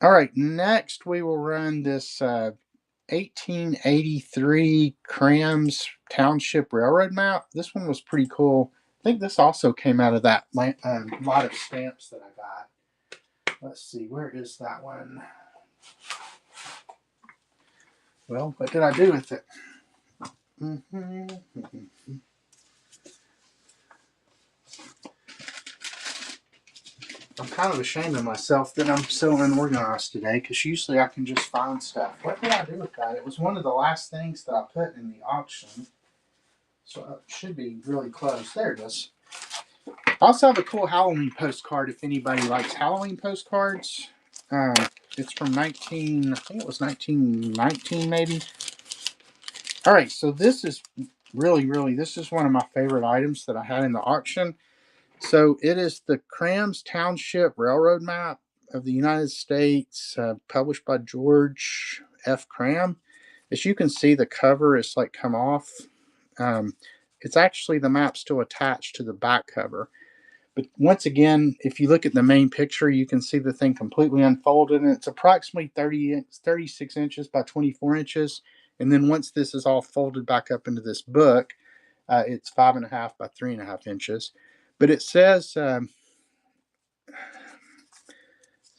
all right, next we will run this 1883 Crams Township Railroad map. This one was pretty cool. I think this also came out of that lot of stamps that I got. Let's see, where is that one? Well, what did I do with it? I'm kind of ashamed of myself that I'm so unorganized today, because usually I can just find stuff. What did I do with that? It was one of the last things that I put in the auction. So it should be really close. There it is. I also have a cool Halloween postcard if anybody likes Halloween postcards. It's from I think it was 1919 maybe. All right, so this is this is one of my favorite items that I had in the auction. So it is the Crams Township Railroad Map of the United States, published by George F. Cram. As you can see, the cover is like come off. It's actually the map still attached to the back cover. But once again, if you look at the main picture, you can see the thing completely unfolded, and it's approximately 36 inches by 24 inches. And then once this is all folded back up into this book, it's 5.5 by 3.5 inches. But it says,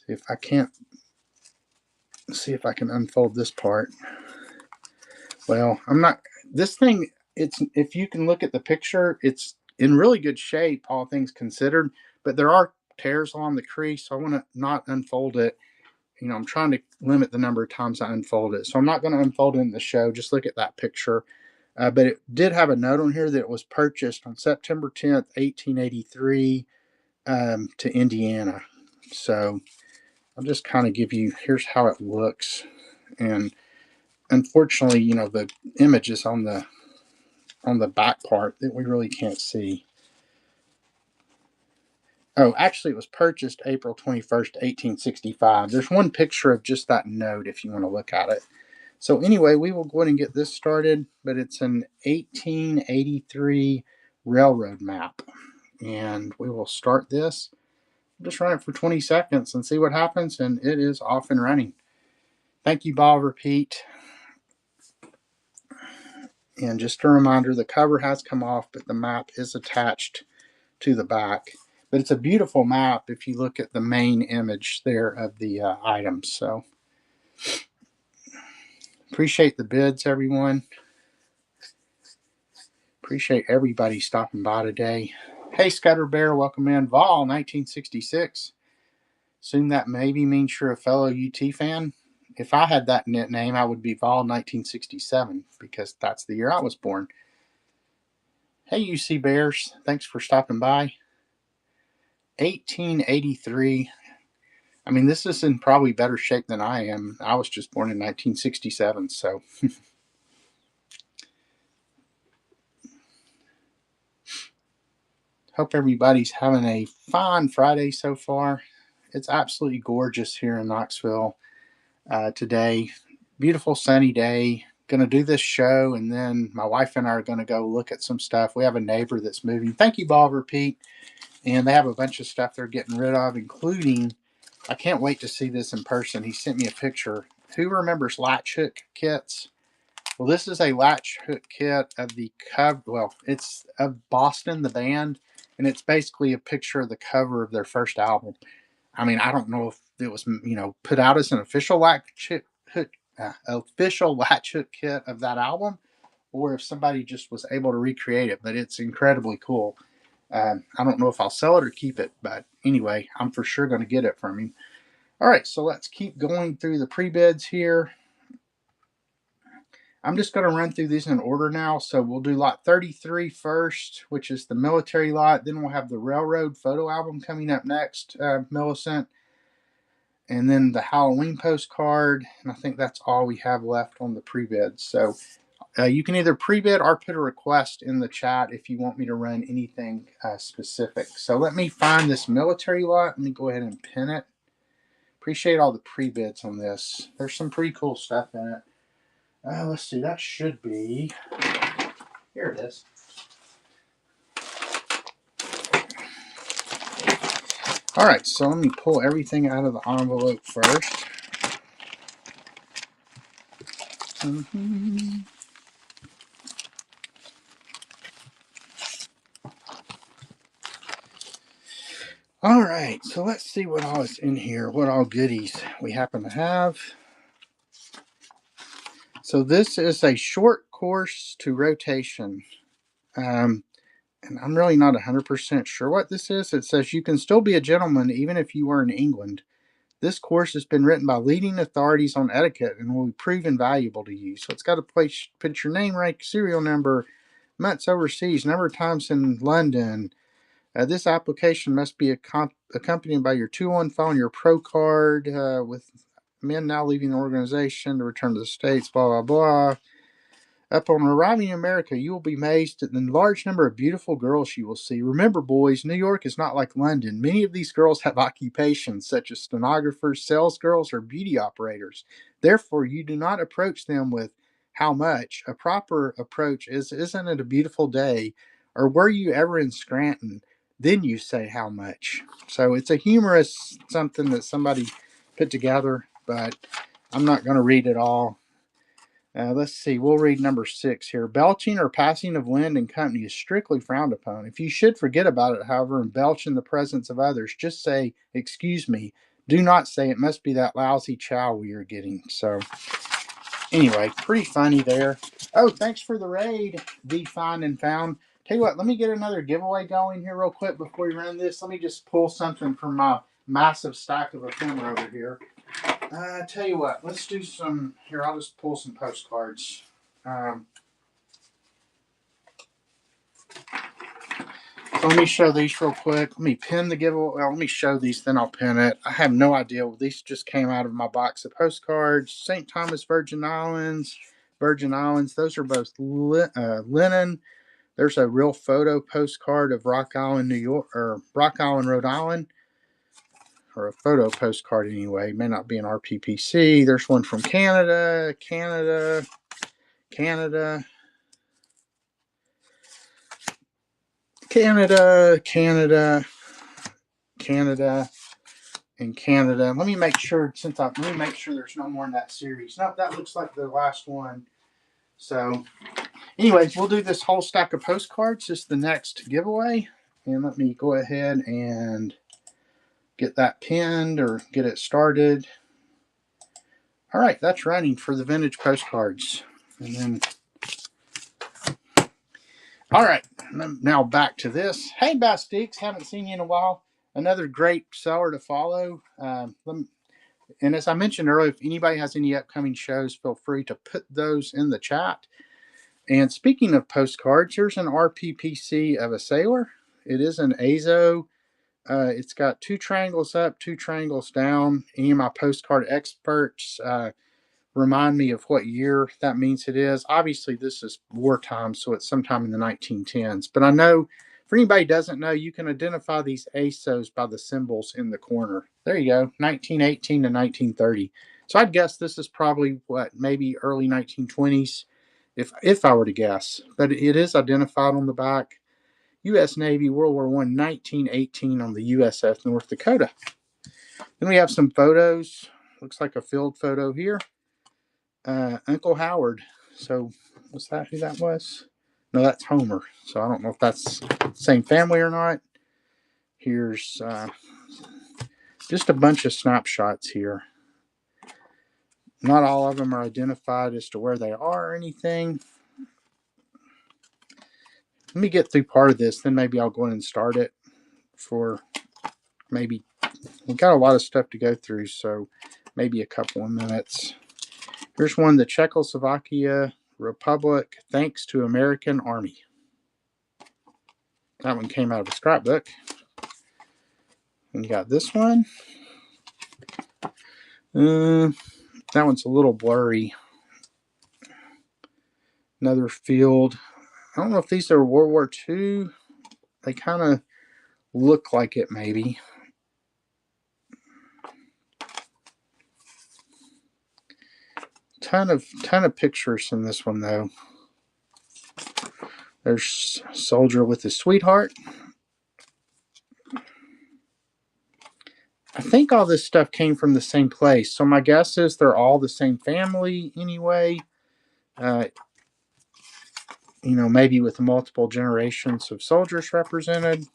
if I can't see if I can unfold this part. Well, I'm not. This thing, it's if you can look at the picture, it's in really good shape, all things considered. But there are tears along the crease, so I want to not unfold it. You know, I'm trying to limit the number of times I unfold it, so I'm not going to unfold it in the show. Just look at that picture. But it did have a note on here that it was purchased on September 10th, 1883, to Indiana. So I'll just kind of give you, here's how it looks. And unfortunately, you know, the image is on the back part that we really can't see. Oh, actually, it was purchased April 21st, 1865. There's one picture of just that note if you want to look at it. So anyway, we will go ahead and get this started, but it's an 1883 railroad map. And we will start this. Just run it for 20 seconds and see what happens, and it is off and running. Thank you, Bob Repeat. And just a reminder, the cover has come off, but the map is attached to the back. But it's a beautiful map if you look at the main image there of the items. So appreciate the bids, everyone. Appreciate everybody stopping by today. Hey, Scudder Bear, welcome in. Vol, 1966. Assume that maybe means you're a fellow UT fan. If I had that name, I would be Vol 1967, because that's the year I was born. Hey, UC Bears, thanks for stopping by. 1883. I mean, this is in probably better shape than I am. I was just born in 1967, so. Hope everybody's having a fine Friday so far. It's absolutely gorgeous here in Knoxville today. Beautiful sunny day. Going to do this show, and then my wife and I are going to go look at some stuff. We have a neighbor that's moving. Thank you, Bob Repeat. And they have a bunch of stuff they're getting rid of, including, I can't wait to see this in person. He sent me a picture. Who remembers latch hook kits? Well, this is a latch hook kit of the cover. Well, it's of Boston, the band, and it's basically a picture of the cover of their first album. I mean, I don't know if it was, put out as an official official latch hook kit of that album, or if somebody just was able to recreate it. But it's incredibly cool. I don't know if I'll sell it or keep it, but anyway, I'm for sure going to get it from him. All right, so let's keep going through the pre-bids here. I'm just going to run through these in order now. So we'll do lot 33 first, which is the military lot. Then we'll have the railroad photo album coming up next, Millicent. And then the Halloween postcard. And I think that's all we have left on the pre-bid. So you can either pre-bid or put a request in the chat if you want me to run anything specific. So let me find this military lot. Let me go ahead and pin it. Appreciate all the pre-bids on this. There's some pretty cool stuff in it. Let's see, that should be, here it is. All right, so let me pull everything out of the envelope first. All right, so let's see what all is in here, what all goodies we happen to have. So this is a short course to rotation. And I'm really not 100% sure what this is. It says you can still be a gentleman even if you were in England. This course has been written by leading authorities on etiquette and will be proven valuable to you. So it's got to put your name, rank, serial number, months overseas, number of times in London. This application must be accompanied by your 2-1 phone, your pro card, with men now leaving the organization to return to the States, blah, blah, blah. Upon arriving in America, you will be amazed at the large number of beautiful girls you will see. Remember, boys, New York is not like London. Many of these girls have occupations such as stenographers, sales girls, or beauty operators. Therefore, you do not approach them with how much. A proper approach is, isn't it a beautiful day? Or were you ever in Scranton? Then you say how much. So it's a humorous something that somebody put together, but I'm not going to read it all. Let's see, we'll read number 6 here. Belching or passing of wind in company is strictly frowned upon. If you should forget about it, however, and belch in the presence of others, just say, excuse me. Do not say it must be that lousy chow we are getting. So, anyway, pretty funny there. Oh, thanks for the raid, Be Fine and Found. Tell you what, let me get another giveaway going here real quick before we run this. Let me just pull something from my massive stack of ephemera over here. Tell you what, let's do some, here, I'll just pull some postcards. So let me show these real quick. Let me pin the giveaway. Well, let me show these, then I'll pin it. I have no idea. These just came out of my box of postcards. St. Thomas, Virgin Islands. Those are both linen. There's a real photo postcard of Rock Island, New York, or Rock Island, Rhode Island. Or a photo postcard anyway. It may not be an RPPC. There's one from Canada, Canada, Canada, Canada, Canada, Canada, and Canada. Let me make sure let me make sure there's no more in that series. No, that looks like the last one. So, anyways, we'll do this whole stack of postcards. This is the next giveaway, and let me go ahead and get that pinned or get it started. All right, that's running for the vintage postcards, and then. All right, now back to this. Hey, Bastiques, haven't seen you in a while. Another great seller to follow. And as I mentioned earlier, if anybody has any upcoming shows, feel free to put those in the chat. And speaking of postcards, here's an RPPC of a sailor. It is an Azo. It's got 2 triangles up, 2 triangles down. Any of my postcard experts remind me of what year that means it is. Obviously, this is wartime, so it's sometime in the 1910s. But I know, for anybody who doesn't know, you can identify these ASOs by the symbols in the corner. There you go, 1918 to 1930. So I'd guess this is probably, maybe early 1920s, if I were to guess. But it is identified on the back. U.S. Navy, World War I, 1918 on the USS North Dakota. Then we have some photos. Looks like a field photo here. Uncle Howard. So was that who that was? No, that's Homer. So I don't know if that's the same family or not. Here's just a bunch of snapshots here. Not all of them are identified as to where they are or anything. Let me get through part of this, then maybe I'll go in and start it for maybe, we've got a lot of stuff to go through, so maybe a couple of minutes. Here's one, the Czechoslovakia Republic, thanks to American Army. That one came out of a scrapbook. And you got this one. That one's a little blurry. Another field. I don't know if these are World War II. They kind of look like it, maybe. Ton of pictures in this one, though. There's a soldier with his sweetheart. I think all this stuff came from the same place, so my guess is they're all the same family anyway. You know, maybe with multiple generations of soldiers represented.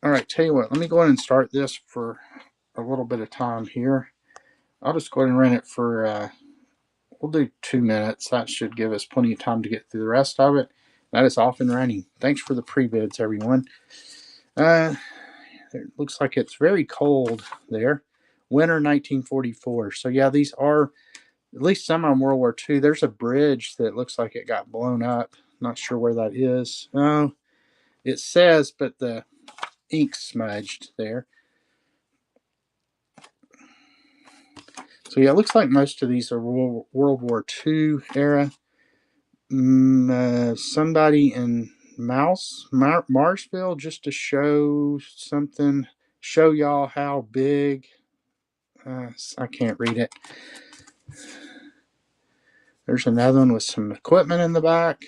All right, tell you what, let me go ahead and start this for a little bit of time here. I'll just go ahead and run it for, we'll do 2 minutes. That should give us plenty of time to get through the rest of it. That is off and running. Thanks for the pre-bids, everyone. It looks like it's very cold there. Winter 1944. So yeah, these are, at least some on World War II. There's a bridge that looks like it got blown up. Not sure where that is. Oh, it says, but the ink smudged there. So yeah, it looks like most of these are World War II era. Somebody in Marsville, just to show something, show y'all how big. I can't read it. There's another one with some equipment in the back.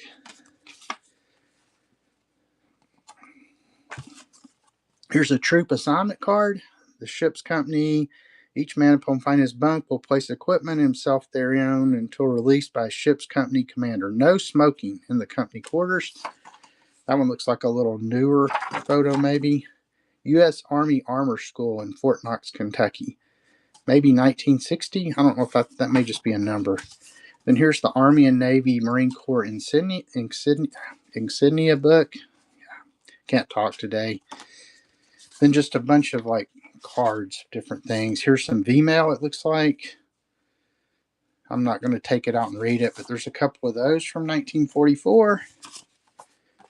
Here's a troop assignment card. The ship's company, each man upon finding his bunk will place equipment himself therein until released by ship's company commander. No smoking in the company quarters. That one looks like a little newer photo, maybe. U.S. Army Armor School in Fort Knox, Kentucky. Maybe 1960. I don't know if that may just be a number. Then here's the Army and Navy Marine Corps insignia book. Can't talk today. Then just a bunch of like cards, different things. Here's some V-mail, it looks like. I'm not going to take it out and read it, but there's a couple of those from 1944.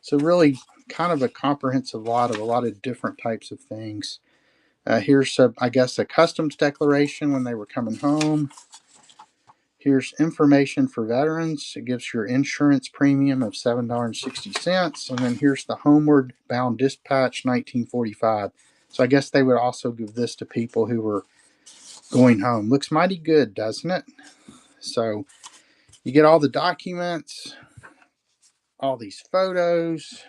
So really kind of a comprehensive lot of a lot of different types of things. Here's, I guess, a customs declaration when they were coming home. Here's information for veterans. It gives your insurance premium of $7.60. And then here's the Homeward Bound Dispatch 1945. So I guess they would also give this to people who were going home. Looks mighty good, doesn't it? So you get all the documents, all these photos,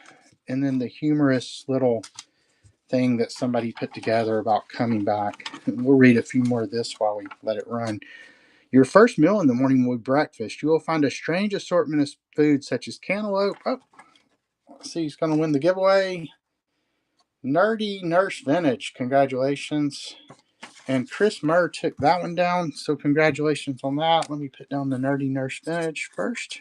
and then the humorous little thing that somebody put together about coming back. We'll read a few more of this while we let it run. Your first meal in the morning will be breakfast. You will find a strange assortment of foods such as cantaloupe. Oh, let's see who's going to win the giveaway. Nerdy Nurse Vintage. Congratulations. And Chris Murr took that one down, so congratulations on that. Let me put down the Nerdy Nurse Vintage first.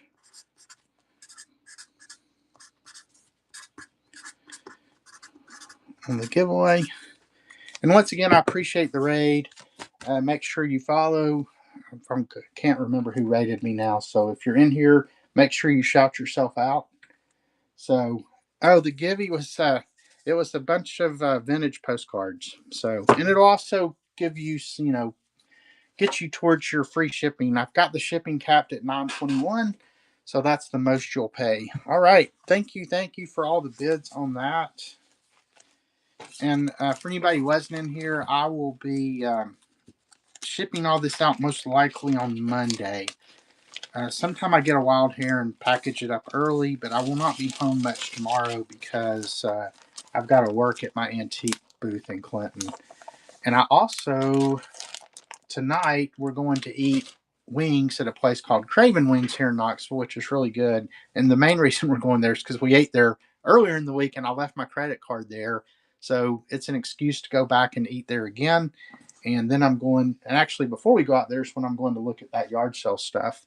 On the giveaway. And once again, I appreciate the raid. Make sure you follow. I can't remember who rated me now, so if you're in here, make sure you shout yourself out. So, oh, the giveaway was it was a bunch of vintage postcards. So, and it'll also give you, you know, get you towards your free shipping. I've got the shipping capped at $9.21, so that's the most you'll pay. All right, thank you for all the bids on that. And for anybody who wasn't in here, I will be shipping all this out most likely on Monday. Sometime I get a wild hair and package it up early, but I will not be home much tomorrow because I've got to work at my antique booth in Clinton. And I also, tonight we're going to eat wings at a place called Craven Wings here in Knoxville, which is really good. And the main reason we're going there is because we ate there earlier in the week and I left my credit card there. So it's an excuse to go back and eat there again. And then I'm going, and actually before we go out there is when I'm going to look at that yard sale stuff.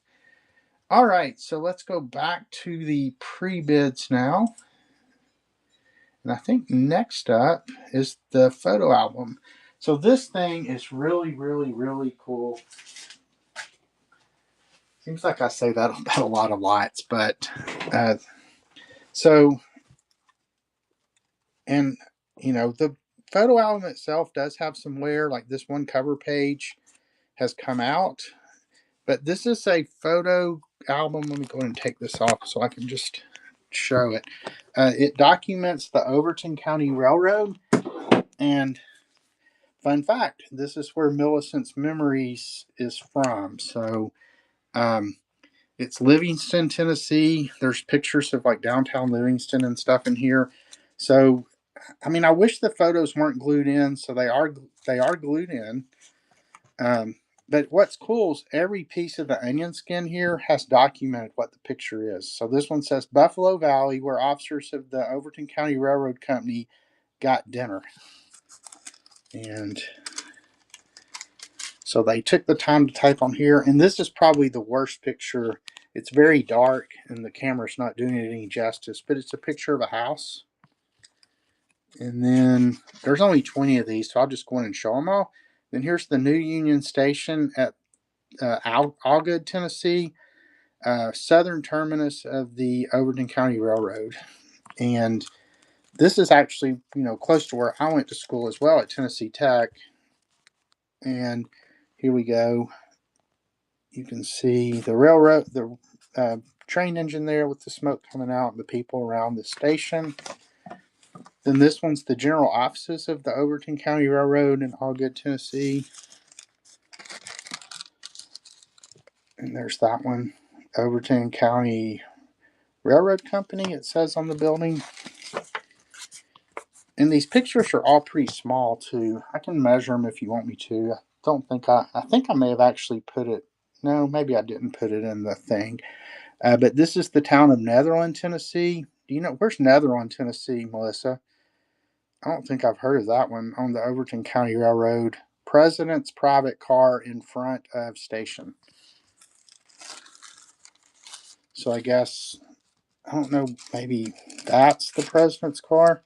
All right, so let's go back to the pre-bids now. And I think next up is the photo album. So this thing is really, really, really cool. Seems like I say that about a lot of lots, but so, and you know, the photo album itself does have some wear, like this one cover page has come out, but this is a photo album. Let me go ahead and take this off so I can just show it. It documents the Overton County Railroad, and fun fact, this is where Millicent's Memories is from. So it's Livingston, Tennessee. There's pictures of like downtown Livingston and stuff in here. So I mean, I wish the photos weren't glued in. So they are glued in. But what's cool is every piece of the onion skin here has documented what the picture is. So this one says Buffalo Valley, where officers of the Overton County Railroad Company got dinner. And so they took the time to type on here. And this is probably the worst picture. It's very dark and the camera's not doing it any justice, but it's a picture of a house. And then there's only 20 of these, so I'll just go in and show them all. Then here's the new Union Station at Allgood, Tennessee, southern terminus of the Overton County Railroad. And this is actually, close to where I went to school as well at Tennessee Tech. And here we go. You can see the railroad, the train engine there with the smoke coming out, and the people around the station. Then this one's the general offices of the Overton County Railroad in Allgood, Tennessee. And there's that one, Overton County Railroad Company, it says on the building. And these pictures are all pretty small too. I can measure them if you want me to. I think I may have actually put it, no, maybe I didn't put it in the thing. But this is the town of Netherland, Tennessee. Do you know, where's Netherland, Tennessee, Melissa? I don't think I've heard of that one. On the Overton County Railroad. President's private car in front of station. So I guess, I don't know, maybe that's the president's car?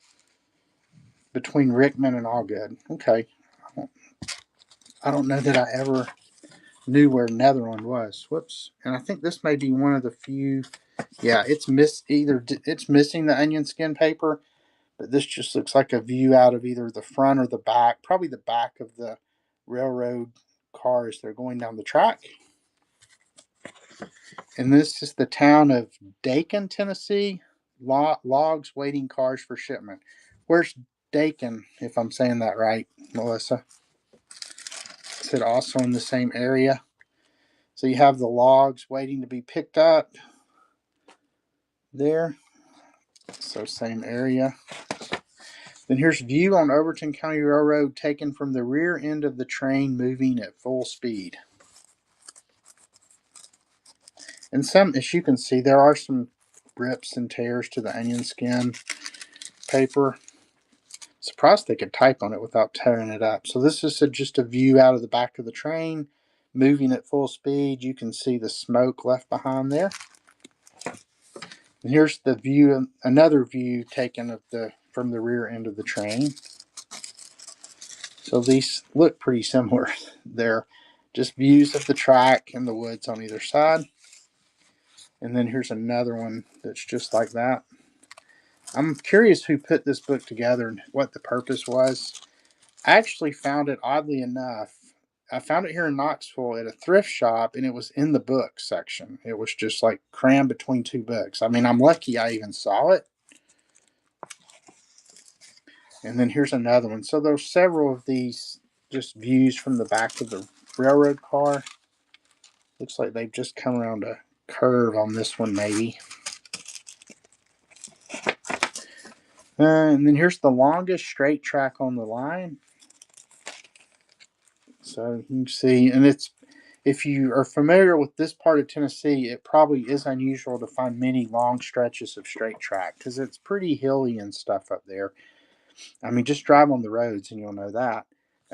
Between Rickman and Allgood. Okay. I don't know that I ever knew where Netherland was. Whoops. And I think this may be one of the few. Yeah, it's missing the onion skin paper, but this just looks like a view out of either the front or the back, probably the back of the railroad cars that are going down the track. And this is the town of Dakin, Tennessee. Logs waiting cars for shipment. Where's Dakin, if I'm saying that right, Melissa? Is it also in the same area? So you have the logs waiting to be picked up there. So same area. Then here's view on Overton County Railroad taken from the rear end of the train moving at full speed. And some, as you can see, there are some rips and tears to the onion skin paper. Surprised they could type on it without tearing it up. So this is just a view out of the back of the train moving at full speed. You can see the smoke left behind there. And here's the view, another view taken from the rear end of the train. So these look pretty similar. They're just views of the track and the woods on either side. And then here's another one that's just like that. I'm curious who put this book together and what the purpose was. I actually found it, oddly enough, I found it here in Knoxville at a thrift shop, and it was in the book section. It was just like crammed between two books. I mean, I'm lucky I even saw it. And then here's another one. So there's several of these just views from the back of the railroad car. Looks like they've just come around a curve on this one, maybe. And then here's the longest straight track on the line. So you can see, and it's, if you are familiar with this part of Tennessee, it probably is unusual to find many long stretches of straight track because it's pretty hilly and stuff up there. I mean, just drive on the roads and you'll know that.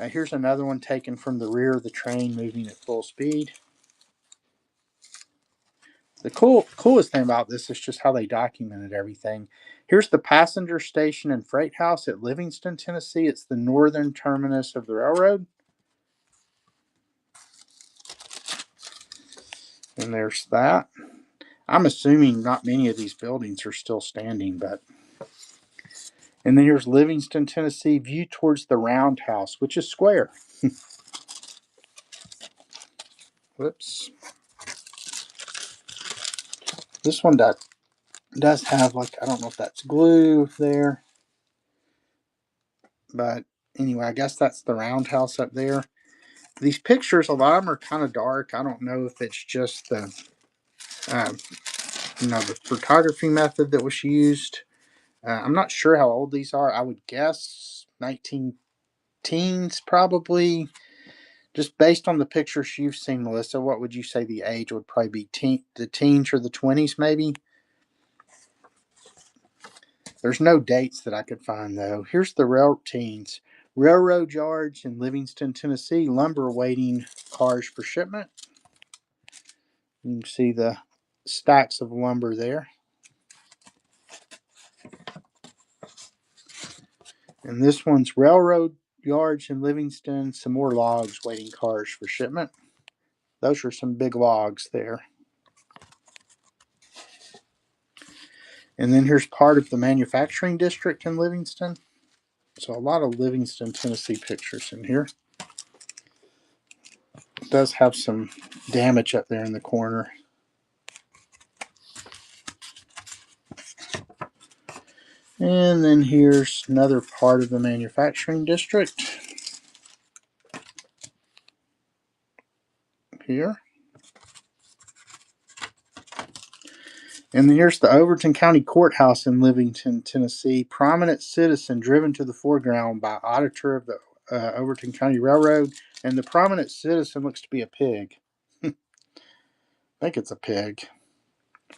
Here's another one taken from the rear of the train moving at full speed. The coolest thing about this is just how they documented everything. Here's the passenger station and freight house at Livingston, Tennessee. It's the northern terminus of the railroad. And there's that. I'm assuming not many of these buildings are still standing, but. And then here's Livingston, Tennessee, view towards the roundhouse, which is square. Whoops. This one does have, like, I don't know if that's glue there, but anyway, I guess that's the roundhouse up there. These pictures, a lot of them are kind of dark. I don't know if it's just the, um, the photography method that was used. I'm not sure how old these are. I would guess 19 teens, probably. Just based on the pictures you've seen, Melissa, what would you say the age would probably be? The teens or the 20s, maybe? There's no dates that I could find, though. Here's the teens. Railroad yards in Livingston, Tennessee. Lumber waiting cars for shipment. You can see the stacks of lumber there. And this one's railroad yards in Livingston. Some more logs waiting cars for shipment. Those are some big logs there. And then here's part of the manufacturing district in Livingston. So a lot of Livingston, Tennessee pictures in here. It does have some damage up there in the corner. And then here's another part of the manufacturing district here. And then here's the Overton County Courthouse in Livingston, Tennessee. Prominent citizen driven to the foreground by auditor of the Overton County Railroad. And the prominent citizen looks to be a pig. I think it's a pig.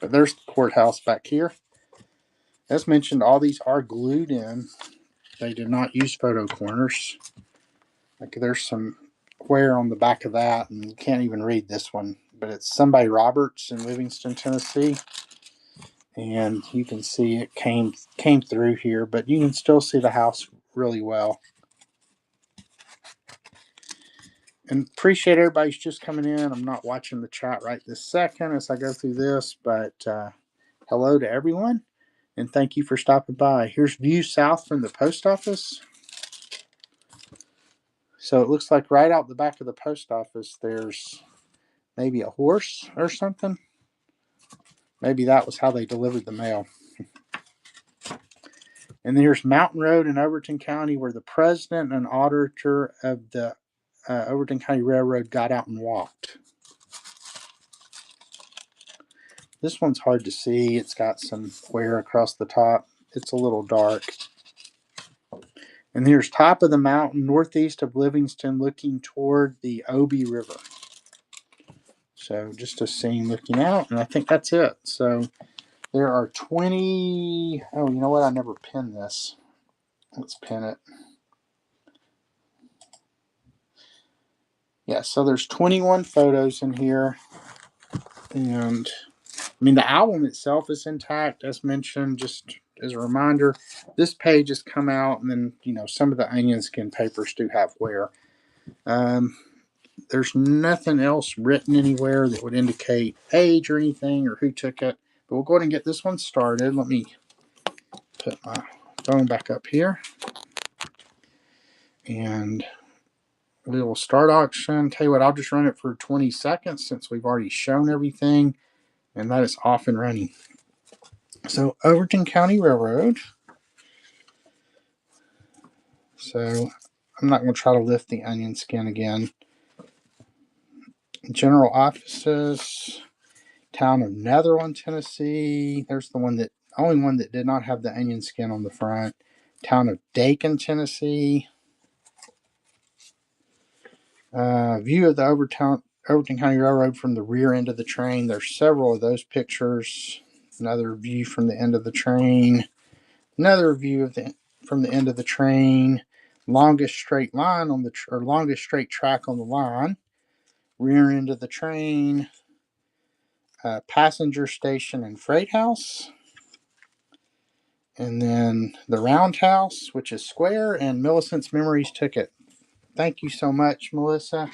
But there's the courthouse back here. As mentioned, all these are glued in. They did not use photo corners. Like, there's some wear on the back of that, and you can't even read this one. But it's somebody Roberts in Livingston, Tennessee. And you can see it came through here, but you can still see the house really well. And appreciate everybody's just coming in. I'm not watching the chat right this second as I go through this, but hello to everyone, and thank you for stopping by. Here's view south from the post office. So it looks like right out the back of the post office there's maybe a horse or something. Maybe that was how they delivered the mail. And then here's Mountain Road in Overton County, where the president and auditor of the Overton County Railroad got out and walked. This one's hard to see. It's got some wear across the top. It's a little dark. And here's top of the mountain, northeast of Livingston, looking toward the Obi River. So just a scene looking out, and I think that's it. So there are 20. Oh, you know what? I never pinned this. Let's pin it. Yeah, so there's 21 photos in here. And I mean, the album itself is intact, as mentioned, just as a reminder. This page has come out, and then, some of the onion skin papers do have wear. There's nothing else written anywhere that would indicate age or anything or who took it. But we'll go ahead and get this one started. Let me put my phone back up here. And we will start auction. Tell you what, I'll just run it for 20 seconds since we've already shown everything. And that is off and running. So, Overton County Railroad. So, I'm not going to try to lift the onion skin again. General offices. Town of Netherland, Tennessee. There's the only one that did not have the onion skin on the front. Town of Dakin, Tennessee. View of the Overton County Railroad from the rear end of the train. There's several of those pictures. Another view from the end of the train. Another view of from the end of the train. Longest straight line on the longest straight track on the line. Rear end of the train. Passenger station and freight house. And then the roundhouse, which is square, and Millicent's Memories Ticket. Thank you so much, Melissa.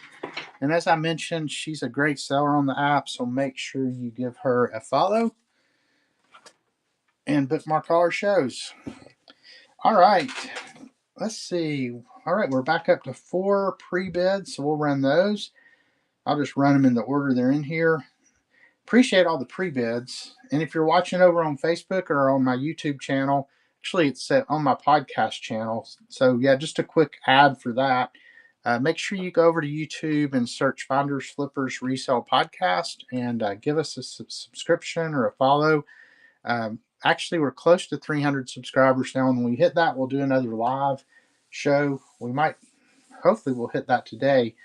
And as I mentioned, she's a great seller on the app, so make sure you give her a follow and bookmark all her shows. All right, let's see. All right, we're back up to 4 pre-bids, so we'll run those. I'll just run them in the order they're in here. Appreciate all the pre-bids. And if you're watching over on Facebook or on my YouTube channel, actually it's set on my podcast channel. So yeah, just a quick ad for that. Make sure you go over to YouTube and search Finders Flippers Resale Podcast and give us a subscription or a follow. Actually, we're close to 300 subscribers now. And when we hit that, we'll do another live show. Hopefully we'll hit that today.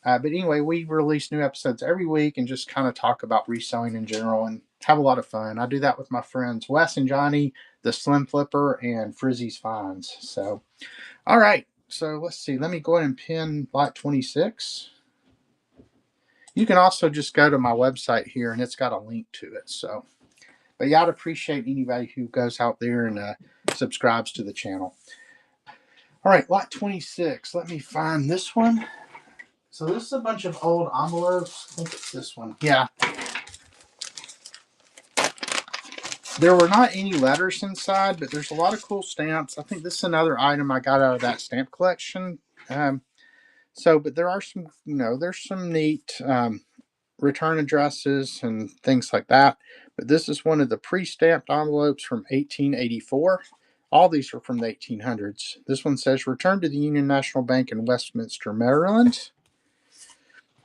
But anyway, we release new episodes every week and just kind of talk about reselling in general and have a lot of fun. I do that with my friends Wes and Johnny, the Slim Flipper, and Frizzy's Finds. So, all right. So let's see. Let me go ahead and pin lot 26. You can also just go to my website here, and it's got a link to it. So, but yeah, I'd appreciate anybody who goes out there and subscribes to the channel. All right, lot 26. Let me find this one. So this is a bunch of old envelopes. I think it's this one. Yeah. There were not any letters inside, but there's a lot of cool stamps. I think this is another item I got out of that stamp collection. But there are some, there's some neat return addresses and things like that. But this is one of the pre-stamped envelopes from 1884. All these are from the 1800s. This one says, "Return to the Union National Bank in Westminster, Maryland."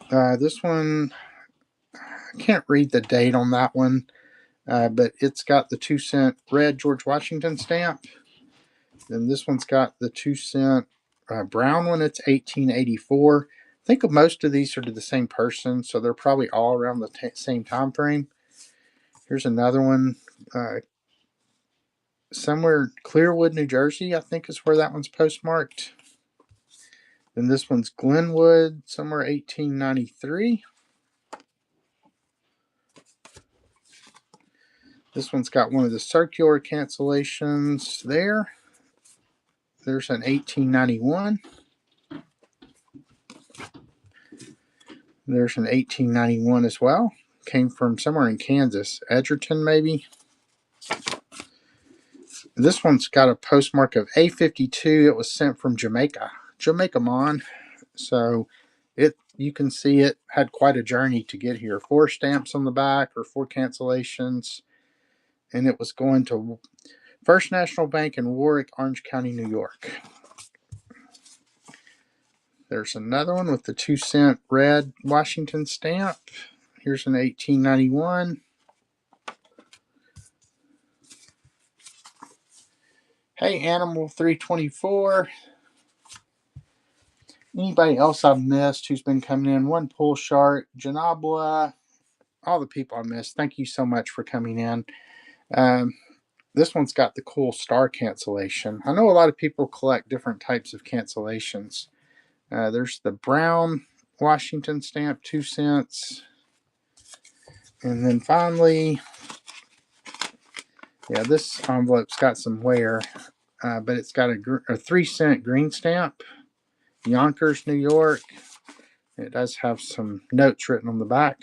This one, I can't read the date on that one, but it's got the 2-cent red George Washington stamp. Then this one's got the 2-cent brown one. It's 1884. I think most of these are to the same person, so they're probably all around the same time frame. Here's another one. Somewhere Clearwood, New Jersey, I think is where that one's postmarked. Then this one's Glenwood, somewhere 1893. This one's got one of the circular cancellations there. There's an 1891. There's an 1891 as well. Came from somewhere in Kansas, Edgerton maybe. This one's got a postmark of A52. It was sent from Jamaica Mon. So you can see it had quite a journey to get here. 4 stamps on the back, or 4 cancellations. And it was going to First National Bank in Warwick, Orange County, New York. There's another one with the 2-cent red Washington stamp. Here's an 1891. Hey, Animal 324. Anybody else I've missed who's been coming in? One Pool Shark, Janabla, all the people I missed. Thank you so much for coming in. This one's got the cool star cancellation. I know a lot of people collect different types of cancellations. There's the brown Washington stamp, 2 cents. And then finally, yeah, this envelope's got some wear, but it's got a 3-cent green stamp, Yonkers, New York. It does have some notes written on the back.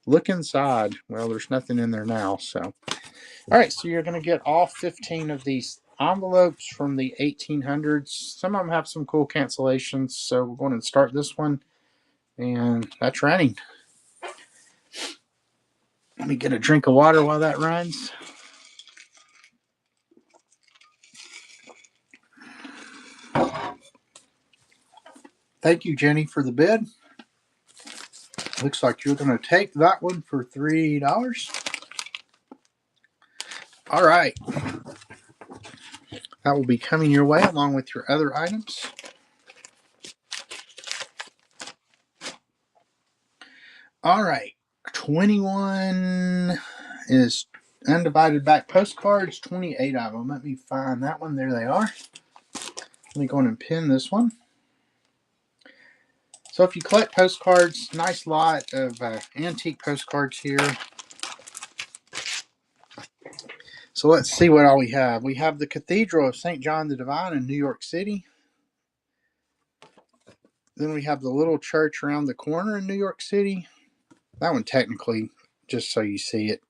Look inside. Well, there's nothing in there now. So, all right, so you're going to get all 15 of these envelopes from the 1800s. Some of them have some cool cancellations, so we're going to start this one, and that's running. Let me get a drink of water while that runs. Thank you, Jenny, for the bid. Looks like you're going to take that one for $3. All right. That will be coming your way along with your other items. All right. 21 is undivided back postcards, 28 of them. Let me find that one. There they are. Let me go in and pin this one. So if you collect postcards, nice lot of antique postcards here. So let's see what all we have. We have the Cathedral of St. John the Divine in New York City. Then we have the little church around the corner in New York City. That one technically, just so you see it,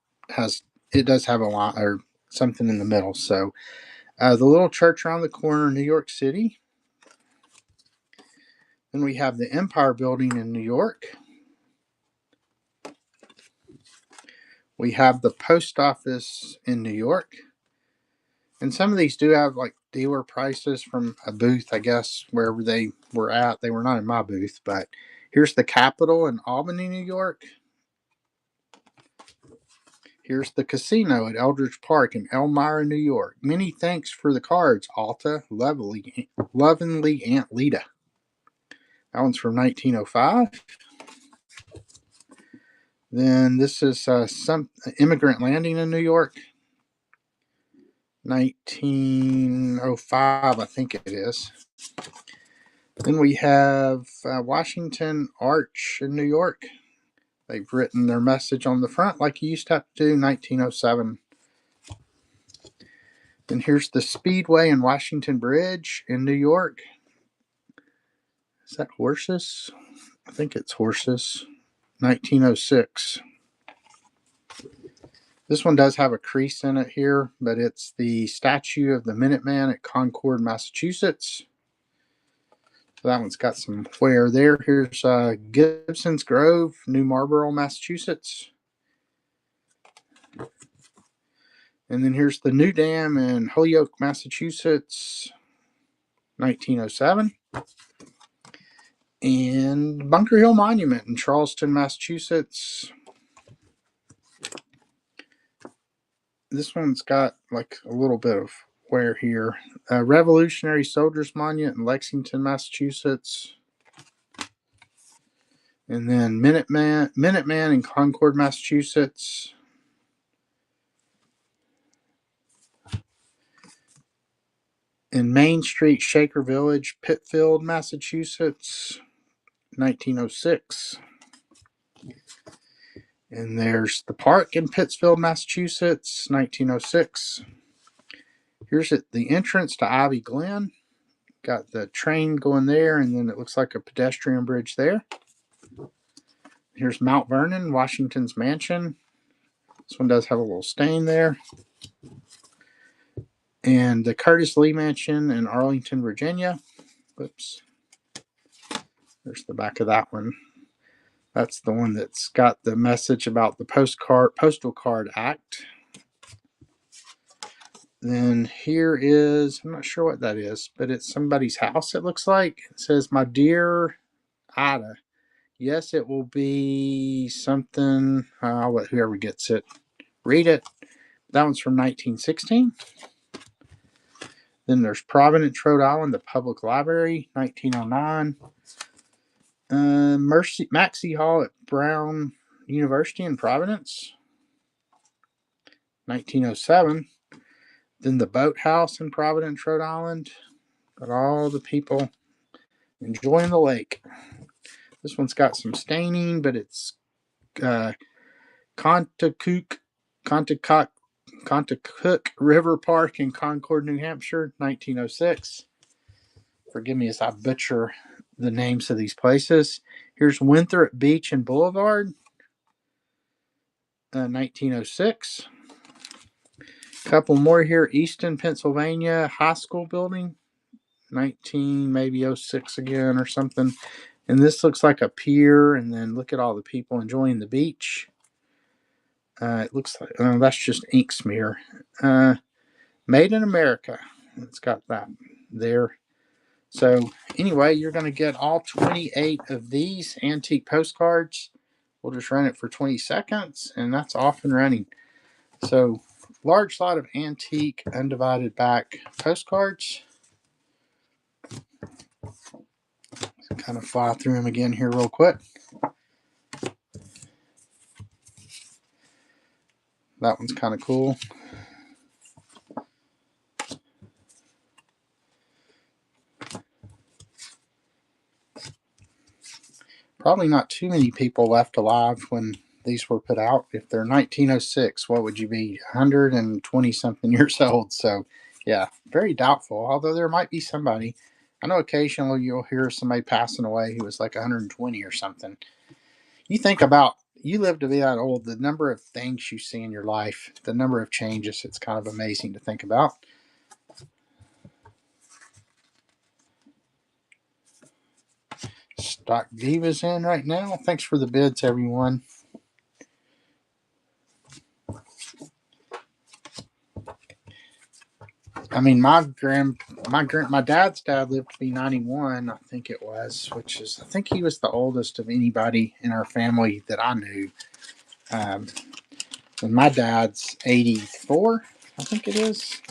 does have a lot or something in the middle. So the little church around the corner in New York City. Then we have the Empire Building in New York. We have the post office in New York. And some of these do have like dealer prices from a booth, I guess, wherever they were at. They were not in my booth, but here's the Capitol in Albany, New York. Here's the casino at Eldridge Park in Elmira, New York. Many thanks for the cards, Alta. Lovingly Aunt Lita. That one's from 1905. Then this is some Immigrant Landing in New York. 1905, I think it is. Then we have Washington Arch in New York. They've written their message on the front like you used to have to do, 1907. Then here's the Speedway and Washington Bridge in New York. Is that horses? I think it's horses. 1906. This one does have a crease in it here, but it's the statue of the Minuteman at Concord, Massachusetts. So that one's got some wear there. Here's Gibson's Grove, New Marlborough, Massachusetts. And then here's the New Dam in Holyoke, Massachusetts, 1907. And Bunker Hill Monument in Charleston, Massachusetts. This one's got like a little bit of wear here. Revolutionary Soldiers Monument in Lexington, Massachusetts. And then Minuteman in Concord, Massachusetts. In Main Street, Shaker Village, Pittsfield, Massachusetts, 1906. And there's the park in Pittsfield, Massachusetts, 1906. Here's the entrance to Ivy Glen. Got the train going there, and then it looks like a pedestrian bridge there. Here's Mount Vernon, Washington's mansion. This one does have a little stain there. And the Curtis Lee Mansion in Arlington, Virginia. Whoops. There's the back of that one. That's the one that's got the message about the Postal Card Act. Then here is, I'm not sure what that is, but it's somebody's house, it looks like. It says, "My dear Ida." Yes, it will be something. I'll let whoever gets it read it. That one's from 1916. Then there's Providence, Rhode Island, the Public Library, 1909. Maxey Hall at Brown University in Providence, 1907. Then the Boathouse in Providence, Rhode Island. Got all the people enjoying the lake. This one's got some staining, but it's Contacook River Park in Concord, New Hampshire, 1906. Forgive me as I butcher the names of these places. Here's Winthrop Beach and Boulevard, 1906. Couple more here. Easton, Pennsylvania High School Building, 06 again or something. And this looks like a pier, and then look at all the people enjoying the beach. It looks like that's just ink smear. Made in America. It's got that there. So anyway, you're going to get all 28 of these antique postcards. We'll just run it for 20 seconds, and that's off and running. So large lot of antique undivided back postcards. Kind of fly through them again here real quick. That one's kind of cool. Probably not too many people left alive when these were put out. If they're 1906, what would you be? 120 something years old. So, yeah, very doubtful. Although there might be somebody. I know occasionally you'll hear somebody passing away who was like 120 or something. You think about, you live to be that old, the number of things you see in your life, the number of changes, it's kind of amazing to think about. Stock Diva's in right now. Thanks for the bids, everyone. I mean, my dad's dad lived to be 91, I think it was, which is, I think he was the oldest of anybody in our family that I knew. Um, and my dad's 84, I think it is.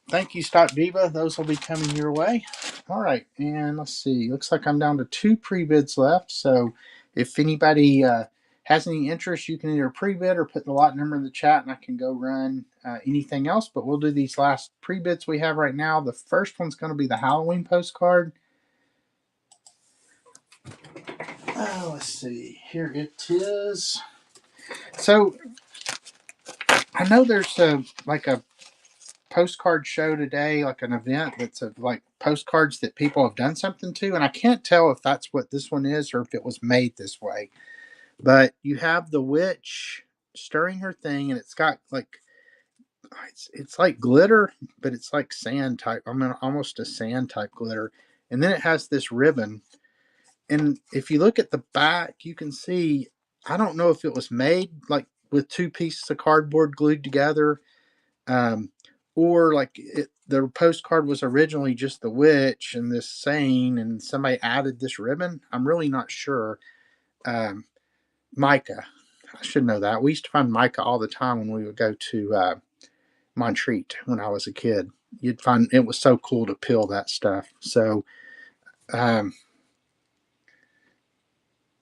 Thank you, Stock Diva. Those will be coming your way. All right, and let's see. Looks like I'm down to 2 pre-bids left. So if anybody has any interest, you can either pre-bid or put the lot number in the chat, and I can go run anything else. But we'll do these last pre-bids we have right now. The first one's going to be the Halloween postcard. Let's see. Here it is. So I know there's a postcard show today, like an event that's of like postcards that people have done something to, and I can't tell if that's what this one is or if it was made this way. But you have the witch stirring her thing, and it's got like it's like glitter, but it's like sand type. I mean, almost a sand type glitter, and then it has this ribbon. And if you look at the back, you can see. I don't know if it was made like with 2 pieces of cardboard glued together, um, or like the postcard was originally just the witch and this saying, and somebody added this ribbon. I'm really not sure. Um, Mica, I should know that. We used to find mica all the time when we would go to Montreat when I was a kid. You'd find it was so cool to peel that stuff. So, um,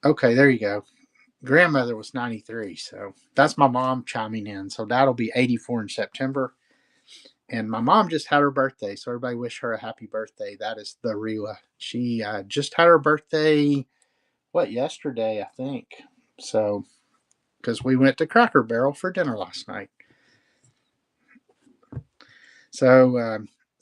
okay, there you go. Grandmother was 93, so that's my mom chiming in. So that'll be 84 in September. And my mom just had her birthday, so everybody wish her a happy birthday. That is the Rila. She just had her birthday, yesterday, I think. So, because we went to Cracker Barrel for dinner last night. So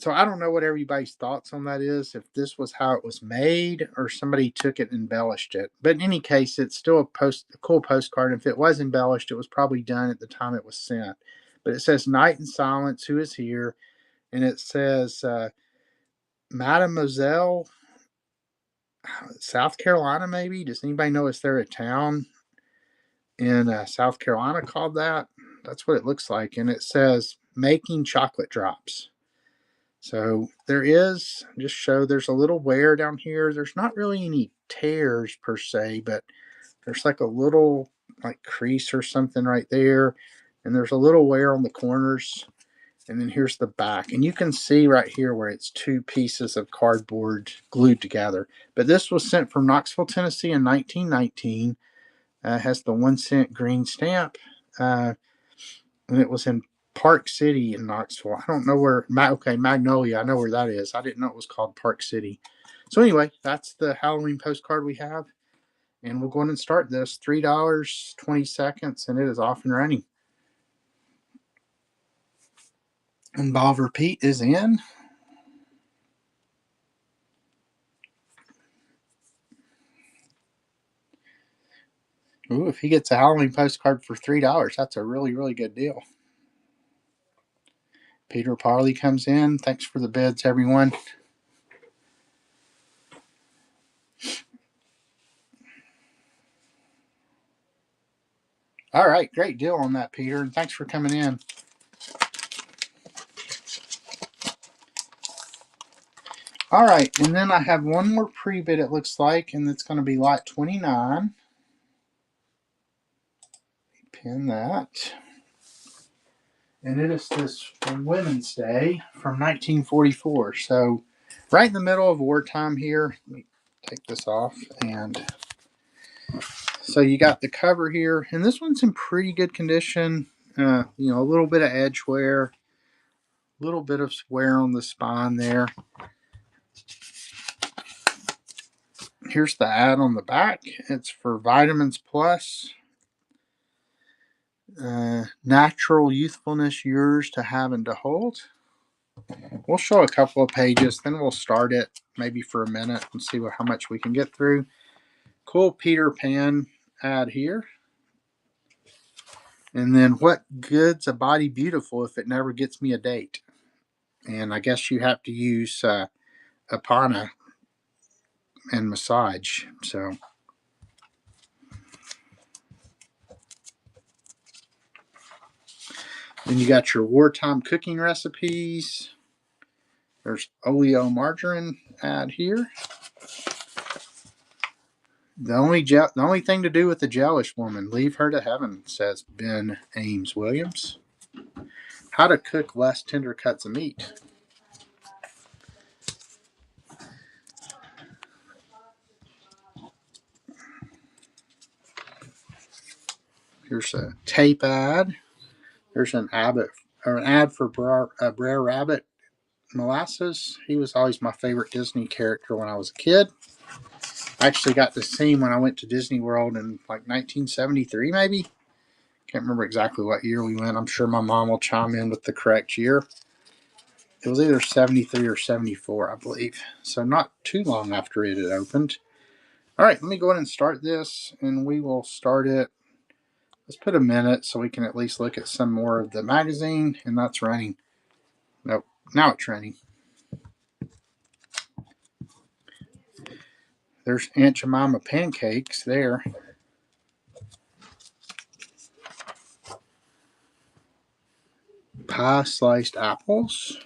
I don't know what everybody's thoughts on that is. If this was how it was made, or somebody took it and embellished it. But in any case, it's still a cool postcard. If it was embellished, it was probably done at the time it was sent. But it says "Night in Silence, who is here?" And it says Mademoiselle, South Carolina. Maybe does anybody know? Is there a town in South Carolina called that? That's what it looks like. And it says making chocolate drops. So there is, just show there's a little wear down here. There's not really any tears per se, but there's like a little like crease or something right there. And there's a little wear on the corners. And then here's the back. And you can see right here where it's 2 pieces of cardboard glued together. But this was sent from Knoxville, Tennessee in 1919. Has the 1-cent green stamp. And it was in Park City in Knoxville. I don't know where. Okay, Magnolia. I know where that is. I didn't know it was called Park City. So anyway, that's the Halloween postcard we have, and we'll go ahead and start this. $3, 20 seconds, and it is off and running. And Bolivar Pete is in. Ooh, if he gets a Halloween postcard for $3, that's a really, really good deal. Peter Parley comes in. Thanks for the bids, everyone. All right, great deal on that, Peter, and thanks for coming in. All right, and then I have one more pre-bid, it looks like, and it's going to be lot 29. Pin that. And it is this Women's Day from 1944. So right in the middle of wartime here. Let me take this off and So you got the cover here, and this one's in pretty good condition. A little bit of edge wear, a little bit of wear on the spine there. Here's the ad on the back. It's for Vitamins Plus. Natural youthfulness, yours to have and to hold. We'll show a couple of pages, then we'll start it maybe for a minute and see how much we can get through. Cool Peter Pan ad here. And then, what good's a body beautiful if it never gets me a date? And I guess you have to use Apana and massage. So then you got your wartime cooking recipes. There's oleomargarine ad here. The only thing to do with the jealous woman, leave her to heaven, says Ben Ames Williams. How to cook less tender cuts of meat. Here's a tape ad. There's an ad for Brer Rabbit molasses. He was always my favorite Disney character when I was a kid. I actually got to see him when I went to Disney World in like 1973, maybe. Can't remember exactly what year we went. I'm sure my mom will chime in with the correct year. It was either 73 or 74, I believe. So not too long after it had opened. All right, let me go ahead and start this, and we will start it. Let's put a minute so we can at least look at some more of the magazine, and that's running. Nope, now it's running. There's Aunt Jemima pancakes there. Pie sliced apples.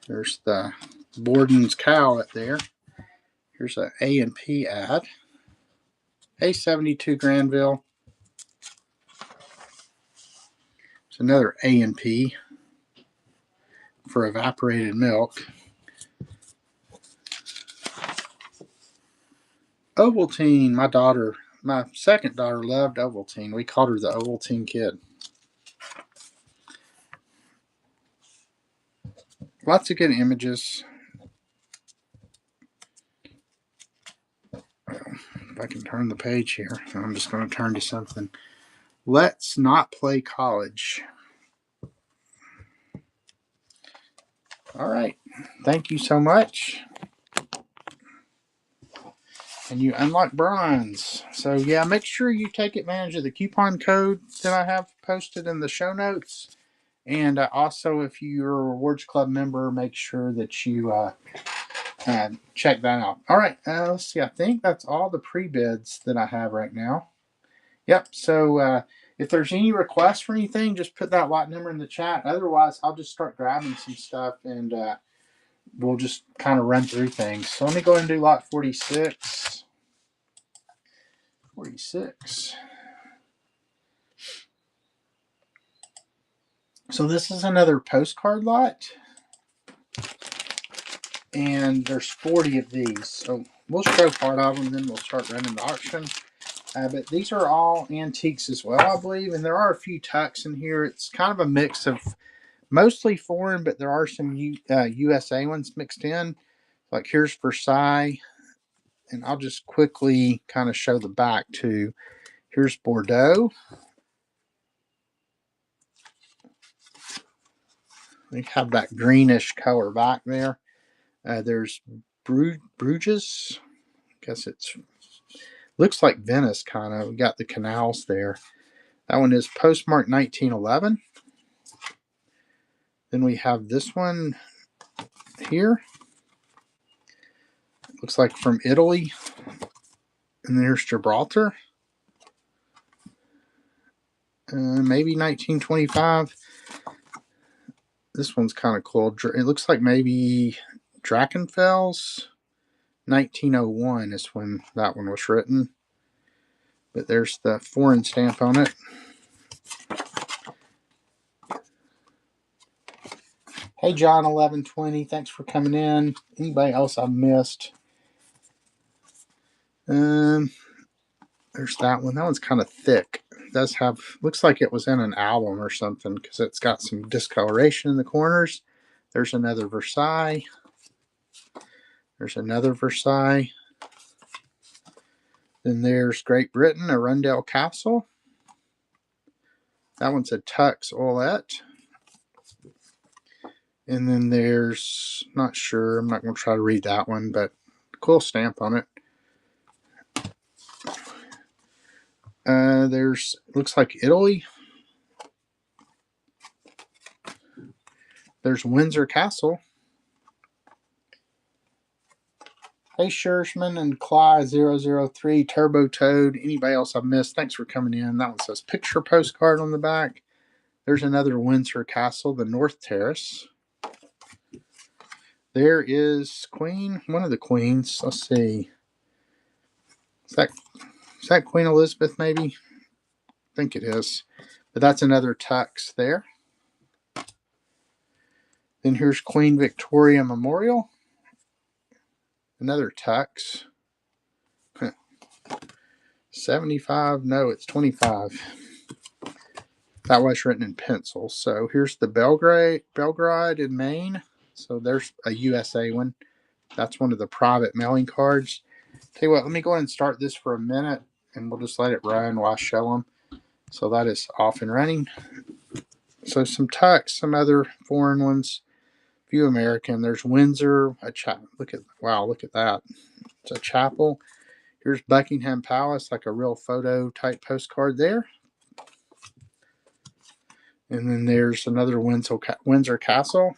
There's the Borden's cow up there. Here's an A&P ad. A72 Granville. It's another A&P for evaporated milk. Ovaltine. My second daughter loved Ovaltine. We called her the Ovaltine kid. Lots of good images. If I can turn the page here, I'm just going to turn to something. Let's not play college. All right. Thank you so much. And you unlock bronze. So yeah, make sure you take advantage of the coupon code that I have posted in the show notes. And also, if you're a Rewards Club member, make sure that you check that out. All right, let's see. I think that's all the pre-bids that I have right now. Yep. So if there's any requests for anything, just put that lot number in the chat. Otherwise, I'll just start grabbing some stuff, and we'll just kind of run through things. So let me go ahead and do lot 46. 46. So this is another postcard lot. And there's 40 of these. So we'll show part of them, then we'll start running the auction. But these are all antiques as well, I believe. And there are a few tucks in here. It's kind of a mix of mostly foreign, but there are some USA ones mixed in. Like here's Versailles. And I'll just quickly kind of show the back too. Here's Bordeaux. They have that greenish color back there. There's Bruges. I guess it's looks like Venice kind of. We got the canals there. That one is postmarked 1911. Then we have this one here. Looks like from Italy. And there's Gibraltar. Maybe 1925. This one's kind of cool. It looks like maybe Drachenfels. 1901 is when that one was written. But there's the foreign stamp on it. Hey, John 1120, thanks for coming in. Anybody else I missed? There's that one. That one's kind of thick. It does have, looks like it was in an album or something because it's got some discoloration in the corners. There's another Versailles. There's another Versailles. Then there's Great Britain, Arundel Castle. That one's a Tux Oilette. And then there's, not sure, I'm not going to try to read that one, but cool stamp on it. There's, looks like Italy. There's Windsor Castle. Hey, Shershman and Cly003, Turbo Toad, anybody else I've missed, thanks for coming in. That one says picture postcard on the back. There's another Windsor Castle, the North Terrace. There is Queen, one of the queens. Let's see. Is that Queen Elizabeth, maybe? I think it is. But that's another Tux there. Then here's Queen Victoria Memorial. Another Tux. 75, no, it's 25. That was written in pencil. So here's the Belgrade in Maine. So there's a USA one. That's one of the private mailing cards. Tell you what, let me go ahead and start this for a minute, and we'll just let it run while I show them. So that is off and running. So some Tux, some other foreign ones, a few American. There's Windsor, look at that. It's a chapel. Here's Buckingham Palace, like a real photo type postcard there. And then there's another Windsor Castle.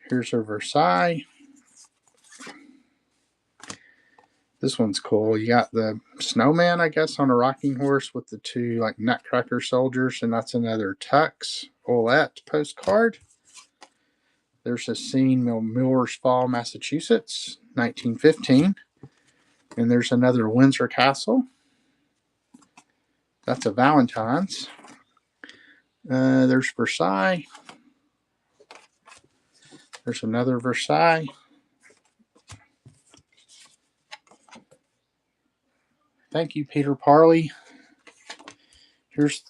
Here's a Versailles. This one's cool. You got the snowman, I guess, on a rocking horse with the two like nutcracker soldiers, and that's another Tux Oilette postcard. There's a scene, Miller's Fall, Massachusetts, 1915. And there's another Windsor Castle. That's a Valentine's. There's Versailles. There's another Versailles. Thank you, Peter Parley. Here's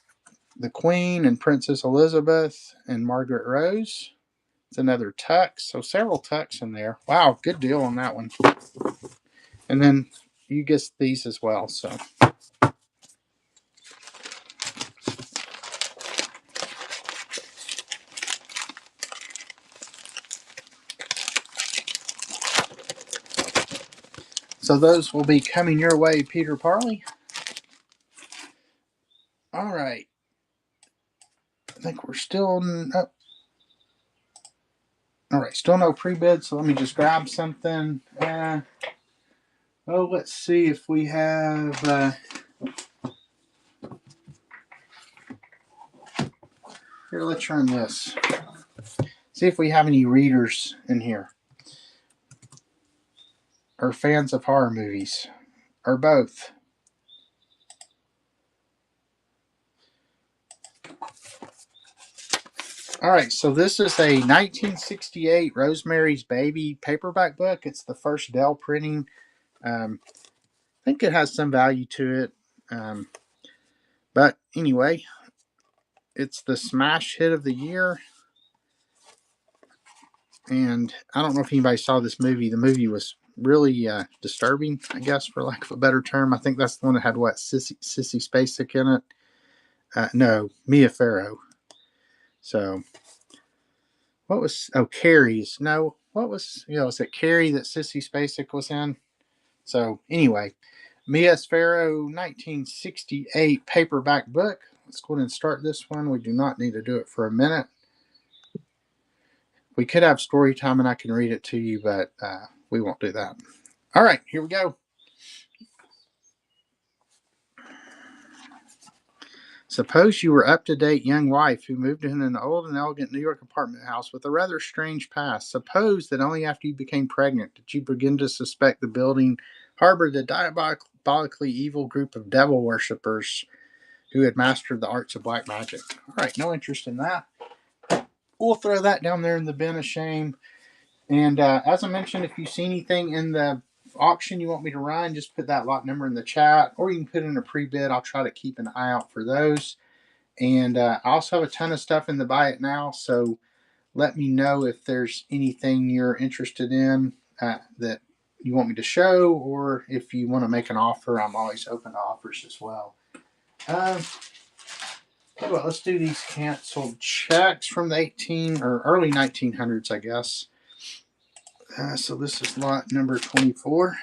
the Queen and Princess Elizabeth and Margaret Rose. It's another Tux. So several Tux in there. Wow, good deal on that one. And then you get these as well. So those will be coming your way, Peter Parley. All right. I think we're still all right, still no pre-bid, so let me just grab something. Let's see if we have here, let's run this. See if we have any readers in here. Or fans of horror movies. Or both. All right, so this is a 1968 Rosemary's Baby paperback book. It's the first Dell printing. I think it has some value to it. But anyway, it's the smash hit of the year. And I don't know if anybody saw this movie. The movie was really disturbing, I guess, for lack of a better term. I think that's the one that had what, Sissy Spacek in it? No, Mia Farrow. So, what was, Carrie's. No, what was, was it Carrie that Sissy Spacek was in? So, anyway, Mia Farrow 1968 paperback book. Let's go ahead and start this one. We do not need to do it for a minute. We could have story time and I can read it to you, but we won't do that. All right, here we go. Suppose you were up-to-date young wife who moved in an old and elegant New York apartment house with a rather strange past. Suppose that only after you became pregnant did you begin to suspect the building harbored a diabolically evil group of devil worshippers who had mastered the arts of black magic. All right, no interest in that. We'll throw that down there in the bin of shame. And as I mentioned, if you see anything in the auction you want me to run, just put that lot number in the chat, or you can put in a pre-bid. I'll try to keep an eye out for those. And I also have a ton of stuff in the buy it now, so let me know if there's anything you're interested in that you want me to show, or if you want to make an offer. I'm always open to offers as well. Well, let's do these canceled checks from the early 1900s, I guess. So this is lot number 24.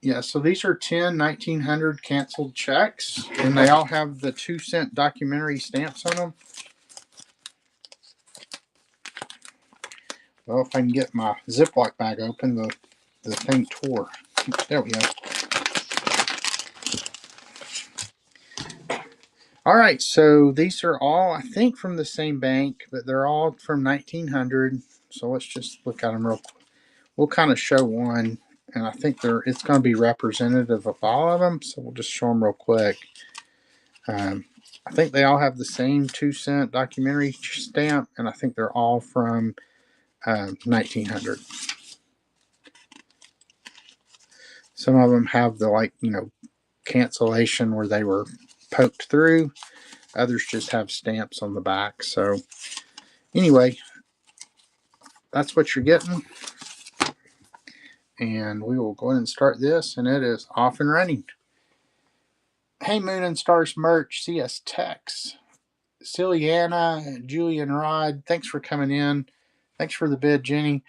Yeah, so these are 10 1900 canceled checks, and they all have the 2-cent documentary stamps on them. Well, if I can get my Ziploc bag open, the thing tore. There we go. All right, so these are all, I think, from the same bank, but they're all from 1900. So let's just look at them real quick. We'll kind of show one, and I think it's going to be representative of all of them, so we'll just show them real quick. I think they all have the same 2-cent documentary stamp, and I think they're all from 1900. Some of them have the cancellation where they were poked through. Others just have stamps on the back. So anyway, that's what you're getting. And we will go ahead and start this, and it is off and running. Hey, Moon and Stars merch, CS Tex, Ciliana, Julian Rod, thanks for coming in. Thanks for the bid, Jenny.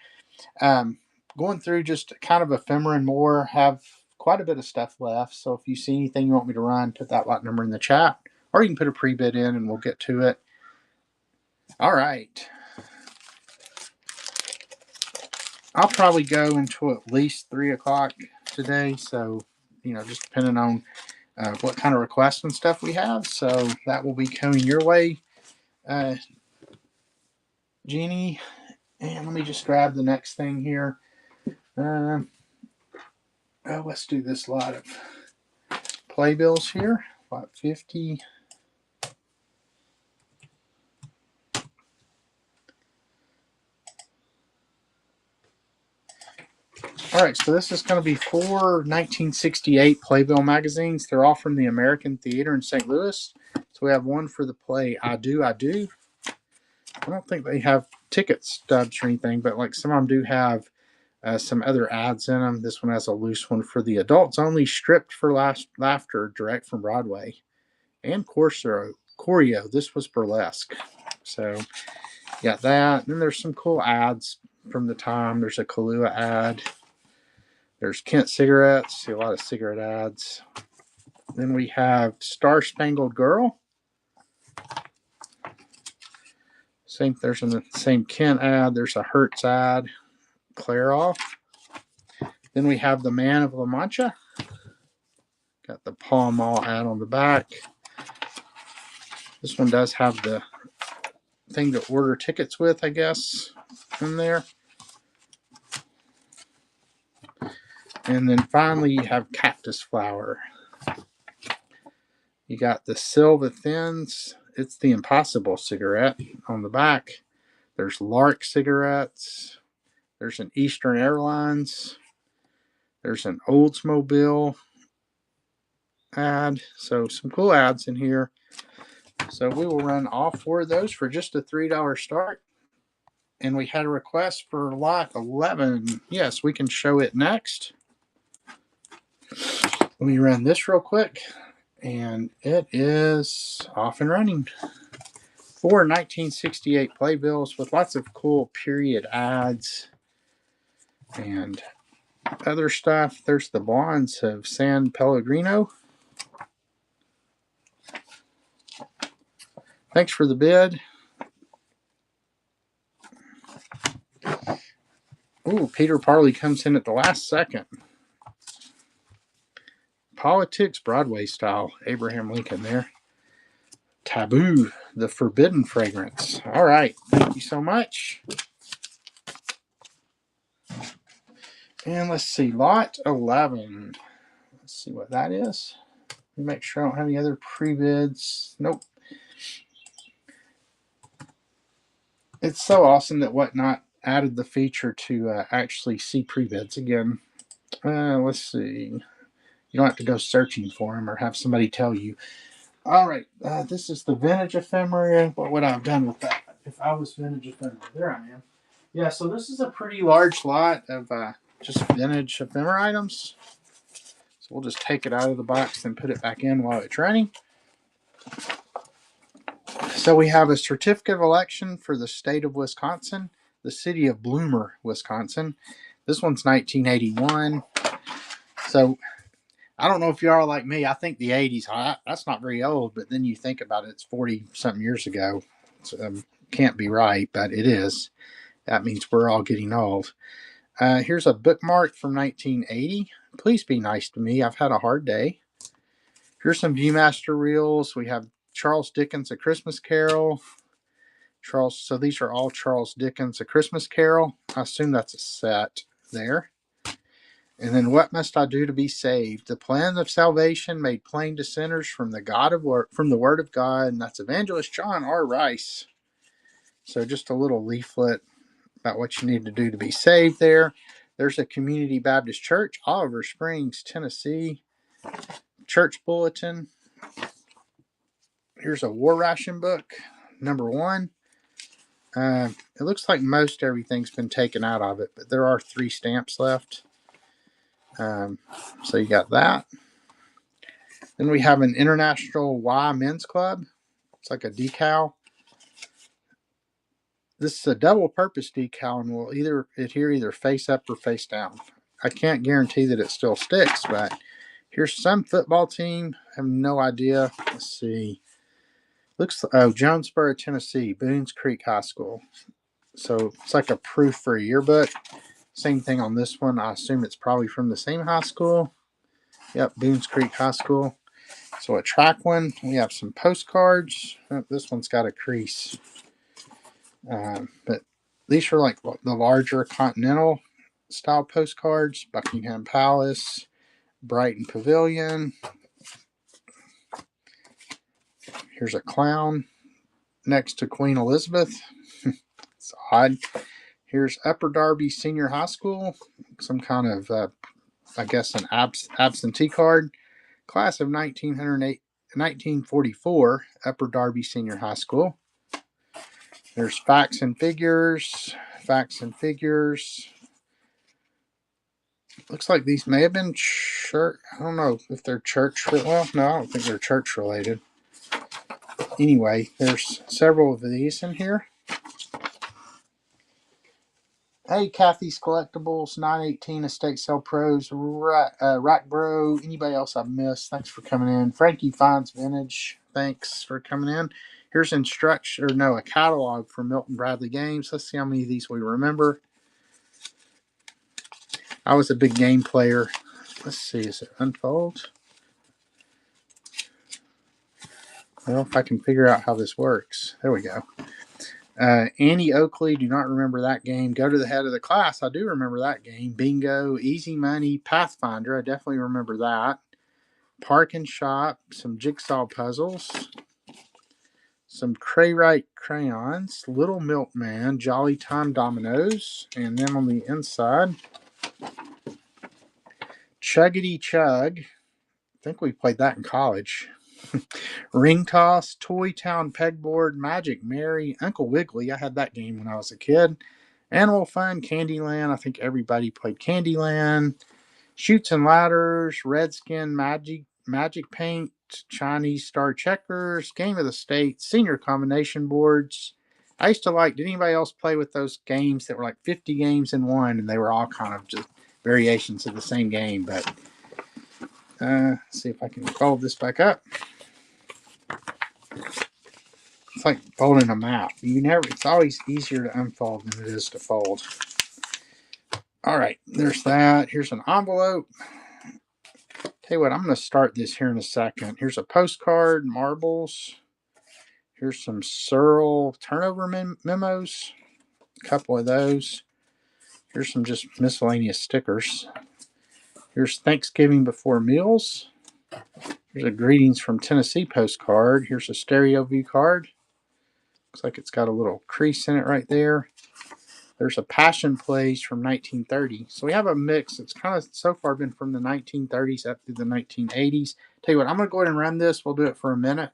Going through just kind of Ephemera and more. Have quite a bit of stuff left. So if you see anything you want me to run, put that lot number in the chat, or you can put a pre-bid in and we'll get to it. All right. I'll probably go until at least 3 o'clock today. So, just depending on what kind of requests and stuff we have. So that will be coming your way, Jeannie. And let me just grab the next thing here. Let's do this lot of playbills here. Lot 50. All right, so this is going to be 4 1968 playbill magazines. They're all from the American Theater in St. Louis. So we have one for the play I Do, I Do. I don't think they have ticket stubs or anything, but some of them do have some other ads in them. This one has a loose one for the adults only, stripped for laughter, direct from Broadway. And choreo. This was burlesque. So got that. Then there's some cool ads from the time. There's a Kahlua ad. There's Kent cigarettes. See a lot of cigarette ads. Then we have Star Spangled Girl. There's the same Kent ad. There's a Hertz ad. Clear off. Then we have the Man of La Mancha. Got the Pall Mall ad on the back. This one does have the thing to order tickets with, I guess, in there. And then finally, you have Cactus Flower. You got the Silva Thins. It's the Impossible cigarette on the back. There's Lark cigarettes. There's an Eastern Airlines. There's an Oldsmobile ad. So some cool ads in here. So we will run all 4 of those for just a $3 start. And we had a request for lot 11. Yes, we can show it next. Let me run this real quick. And it is off and running. 4 1968 playbills with lots of cool period ads and other stuff. There's the Blondes of San Pellegrino. Thanks for the bid. Ooh, Peter Parley comes in at the last second. Politics, Broadway style. Abraham Lincoln there. Taboo, the Forbidden Fragrance. All right. Thank you so much. And let's see. Lot 11. Let's see what that is. Let me make sure I don't have any other pre-bids. Nope. It's so awesome that Whatnot added the feature to actually see pre-bids again. Let's see. You don't have to go searching for them or have somebody tell you. All right, this is the vintage ephemera. What would I have done with that if I was vintage ephemera? There I am. Yeah, so this is a pretty large lot of just vintage ephemera items. So we'll just take it out of the box and put it back in while it's running. So we have a certificate of election for the state of Wisconsin, the city of Bloomer, Wisconsin. This one's 1981. So I don't know if you are like me. I think the 80s, that's not very old, but then you think about it, it's 40 something years ago. So, can't be right, but it is. That means we're all getting old. Here's a bookmark from 1980. Please be nice to me. I've had a hard day. Here's some Viewmaster reels. We have Charles Dickens' A Christmas Carol. So these are all Charles Dickens' A Christmas Carol. I assume that's a set there. And then, what must I do to be saved? The plan of salvation made plain to sinners from the Word of God, and that's Evangelist John R. Rice. So just a little leaflet about what you need to do to be saved there. There's a Community Baptist Church, Oliver Springs, Tennessee, church bulletin. Here's a war ration book, number 1. It looks like most everything's been taken out of it, but there are 3 stamps left. So you got that. Then we have an International Y Men's Club. It's like a decal. This is a double purpose decal and will adhere either face up or face down. I can't guarantee that it still sticks, but here's some football team. I have no idea. Let's see. Jonesboro, Tennessee, Boones Creek High School. So it's like a proof for a yearbook. Same thing on this one. I assume it's probably from the same high school. Yep, Boones Creek High School. So a track one. We have some postcards. Oh, this one's got a crease. But these are like the larger continental style postcards. Buckingham Palace, Brighton Pavilion. Here's a clown next to Queen Elizabeth. It's odd. Here's Upper Darby Senior High School. Some kind of, I guess, an absentee card. Class of 1944, Upper Darby Senior High School. There's facts and figures. Looks like these may have been church. I don't know if they're church. Well, no, I don't think they're church related. Anyway, there's several of these in here. Hey, Kathy's Collectibles, 918 Estate Sale Pros, Rack Bro, anybody else I've missed, thanks for coming in. Frankie Finds Vintage, thanks for coming in. Here's a catalog for Milton Bradley games. Let's see how many of these we remember. I was a big game player. Let's see, is it unfold? Well, if I can figure out how this works. There we go. Annie Oakley, do not remember that game. Go to the head of the class. I do remember that game. Bingo, Easy Money, Pathfinder. I definitely remember that. Park and Shop, some jigsaw puzzles, some Crayrite crayons, Little Milkman, Jolly Time dominoes, and then on the inside, Chuggity Chug. I think we played that in college. Ring Toss, Toy Town Pegboard, Magic Mary, Uncle Wiggly. I had that game when I was a kid. Animal Fun, Candyland. I think everybody played Candyland. Chutes and Ladders, Redskin, Magic Paint, Chinese Star Checkers, Game of the State, Senior Combination Boards. I used to did anybody else play with those games that were like 50 games in one, and they were all kind of just variations of the same game? But let's see if I can fold this back up. It's like folding a map. It's always easier to unfold than it is to fold. All right, there's that. Here's an envelope. Tell you what, I'm going to start this here in a second. Here's a postcard, marbles. Here's some Searle turnover memos. A couple of those. Here's some just miscellaneous stickers. Here's Thanksgiving Before Meals. Here's a Greetings from Tennessee postcard. Here's a stereo view card. Looks like it's got a little crease in it right there. There's a Passion Plays from 1930. So we have a mix. It's kind of so far been from the 1930s up through the 1980s. Tell you what, I'm going to go ahead and run this. We'll do it for a minute.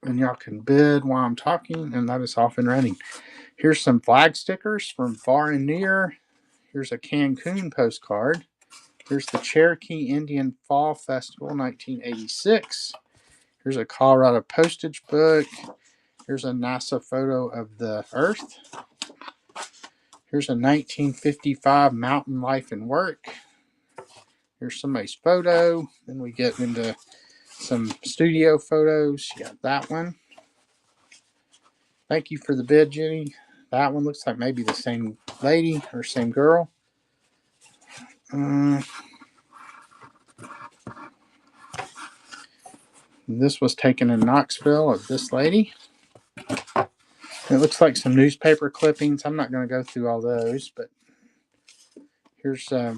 And y'all can bid while I'm talking, and that is off and running. Here's some flag stickers from far and near. Here's a Cancun postcard. Here's the Cherokee Indian Fall Festival, 1986. Here's a Colorado postage book. Here's a NASA photo of the Earth. Here's a 1955 Mountain Life and Work. Here's somebody's photo. Then we get into some studio photos. You got that one. Thank you for the bid, Jenny. That one looks like maybe the same lady or same girl. This was taken in Knoxville of this lady. It looks like some newspaper clippings. I'm not going to go through all those, but here's a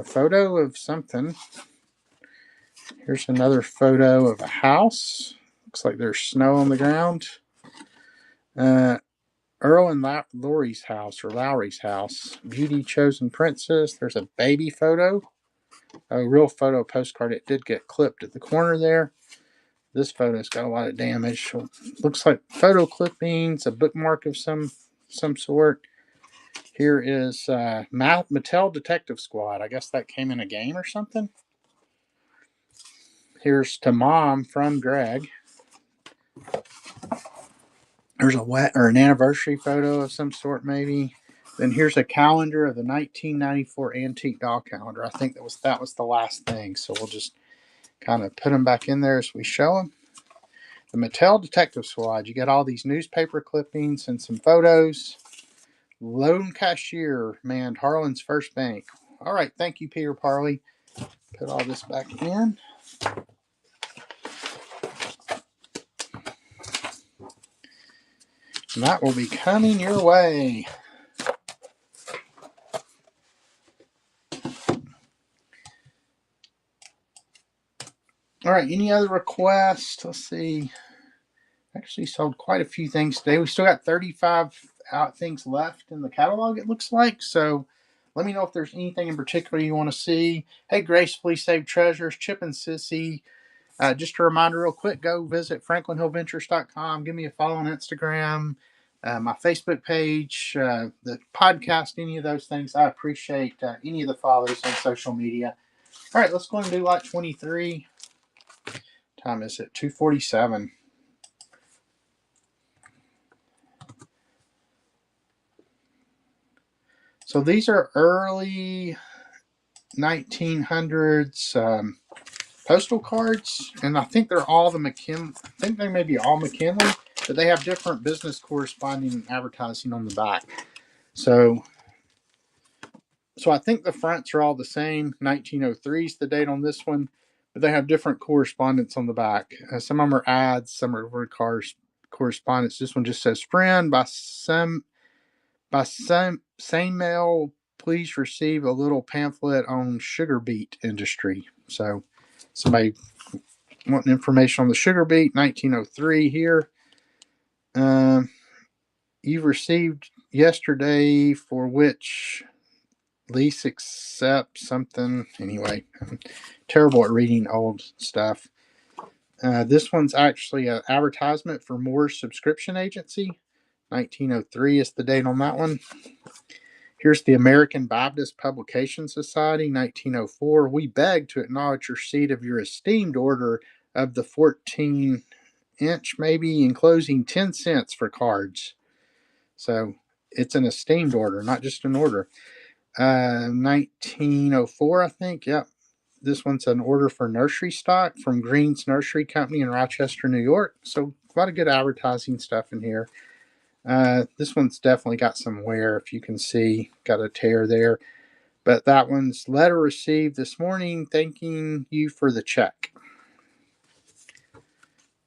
photo of something. Here's another photo of a house. Looks like there's snow on the ground. Earl and Lowry's house. Beauty Chosen Princess. There's a baby photo. A real photo postcard. It did get clipped at the corner there. This photo's got a lot of damage. Looks like photo clippings, a bookmark of some sort. Here is Mattel Detective Squad. I guess that came in a game or something. Here's to Mom from Greg. There's an anniversary photo of some sort, maybe. Then here's a calendar of the 1994 Antique Doll Calendar. I think that was the last thing. So we'll just kind of put them back in there as we show them. The Mattel Detective Squad. You got all these newspaper clippings and some photos. Lone cashier manned Harlan's First Bank. All right, thank you, Peter Parley. Put all this back in. And that will be coming your way. All right, any other requests? Let's see. Actually sold quite a few things today. We still got 35 things left in the catalog, it looks like. So let me know if there's anything in particular you want to see. Hey, Grace, please save treasures. Chip and Sissy. Just a reminder real quick, go visit franklinhillventures.com. Give me a follow on Instagram, my Facebook page, the podcast, any of those things. I appreciate any of the follows on social media. All right, let's go and do lot 23. Time is it? 2:47. So these are early 1900s postal cards, and I think they're all the McKinley. I think they may be all McKinley, but they have different business corresponding advertising on the back. So I think the fronts are all the same. 1903 is the date on this one, but they have different correspondence on the back. Some of them are ads, some are correspondence. This one just says, "Friend, by same mail, please receive a little pamphlet on sugar beet industry." So somebody wanting information on the sugar beet, 1903 here. You've received yesterday, for which lease accept something. Anyway, I'm terrible at reading old stuff. This one's actually an advertisement for Moore's subscription agency. 1903 is the date on that one. Here's the American Baptist Publication Society, 1904. We beg to acknowledge receipt of your esteemed order of the 14-inch, maybe enclosing 10 cents for cards. So it's an esteemed order, not just an order. 1904, I think. Yep. This one's an order for nursery stock from Green's Nursery Company in Rochester, New York. So a lot of good advertising stuff in here. This one's definitely got some wear, if you can see. Got a tear there. But that one's letter received this morning thanking you for the check.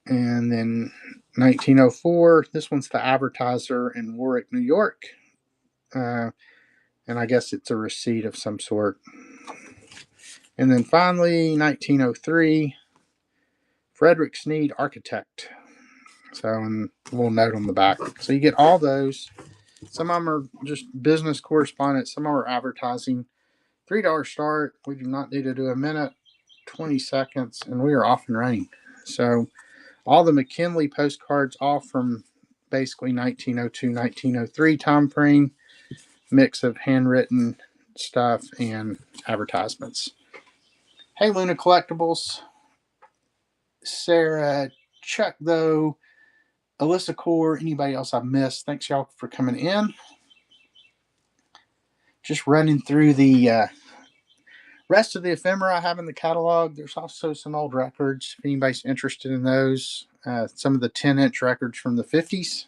And then 1904, this one's the Advertiser in Warwick, New York. And I guess it's a receipt of some sort. And then finally, 1903, Frederick Sneed Architect. So, and a little note on the back. So you get all those. Some of them are just business correspondence. Some are advertising. $3 start. We do not need to do a minute, 20 seconds, and we are off and running. So all the McKinley postcards, all from basically 1902, 1903 time frame, mix of handwritten stuff and advertisements. Hey, Luna Collectibles, Sarah, Chuck, though, Alyssa Core, anybody else I've missed, thanks y'all for coming in. Just running through the rest of the ephemera I have in the catalog. There's also some old records, if anybody's interested in those. Some of the 10-inch records from the 50s.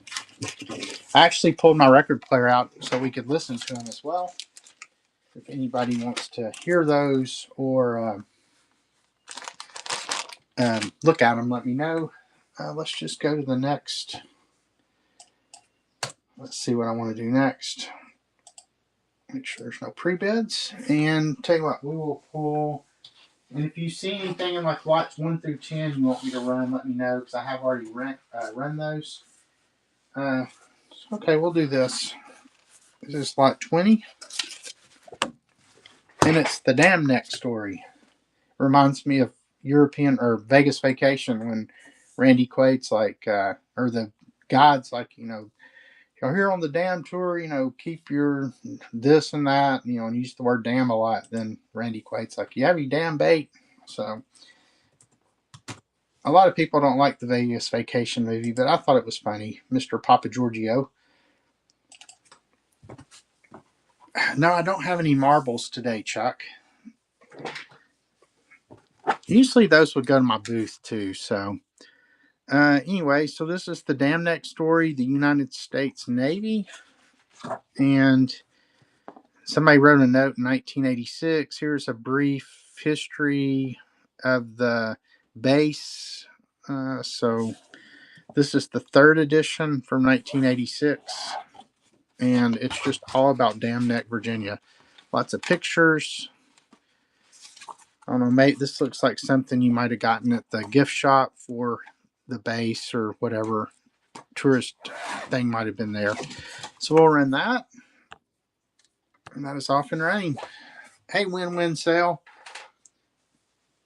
I actually pulled my record player out so we could listen to them as well. If anybody wants to hear those or look at them, let me know. Let's just go to the next. Let's see what I want to do next. Make sure there's no pre-bids. And tell you what, we will pull. And if you see anything in like lots 1 through 10 you want me to run, let me know, because I have already run those. Okay, we'll do this. This is lot 20. And it's the Dam Neck story. Reminds me of European or Vegas Vacation when Randy Quaid's like, or the guide's like, you're here on the dam tour, keep your this and that, and use the word damn a lot. Then Randy Quaid's like, you have your damn bait. So a lot of people don't like the Vegas Vacation movie, but I thought it was funny. Mr. Papa Giorgio. No, I don't have any marbles today, Chuck. Usually those would go to my booth too. So anyway, so this is the Dam Neck story, the United States Navy. And somebody wrote a note in 1986. Here's a brief history of the base. So this is the 3rd edition from 1986. And it's just all about Dam Neck, Virginia. Lots of pictures. I don't know, mate, this looks like something you might have gotten at the gift shop for the base or whatever tourist thing might have been there. So we'll run that. And that is off and running. Hey, Win-Win Sale.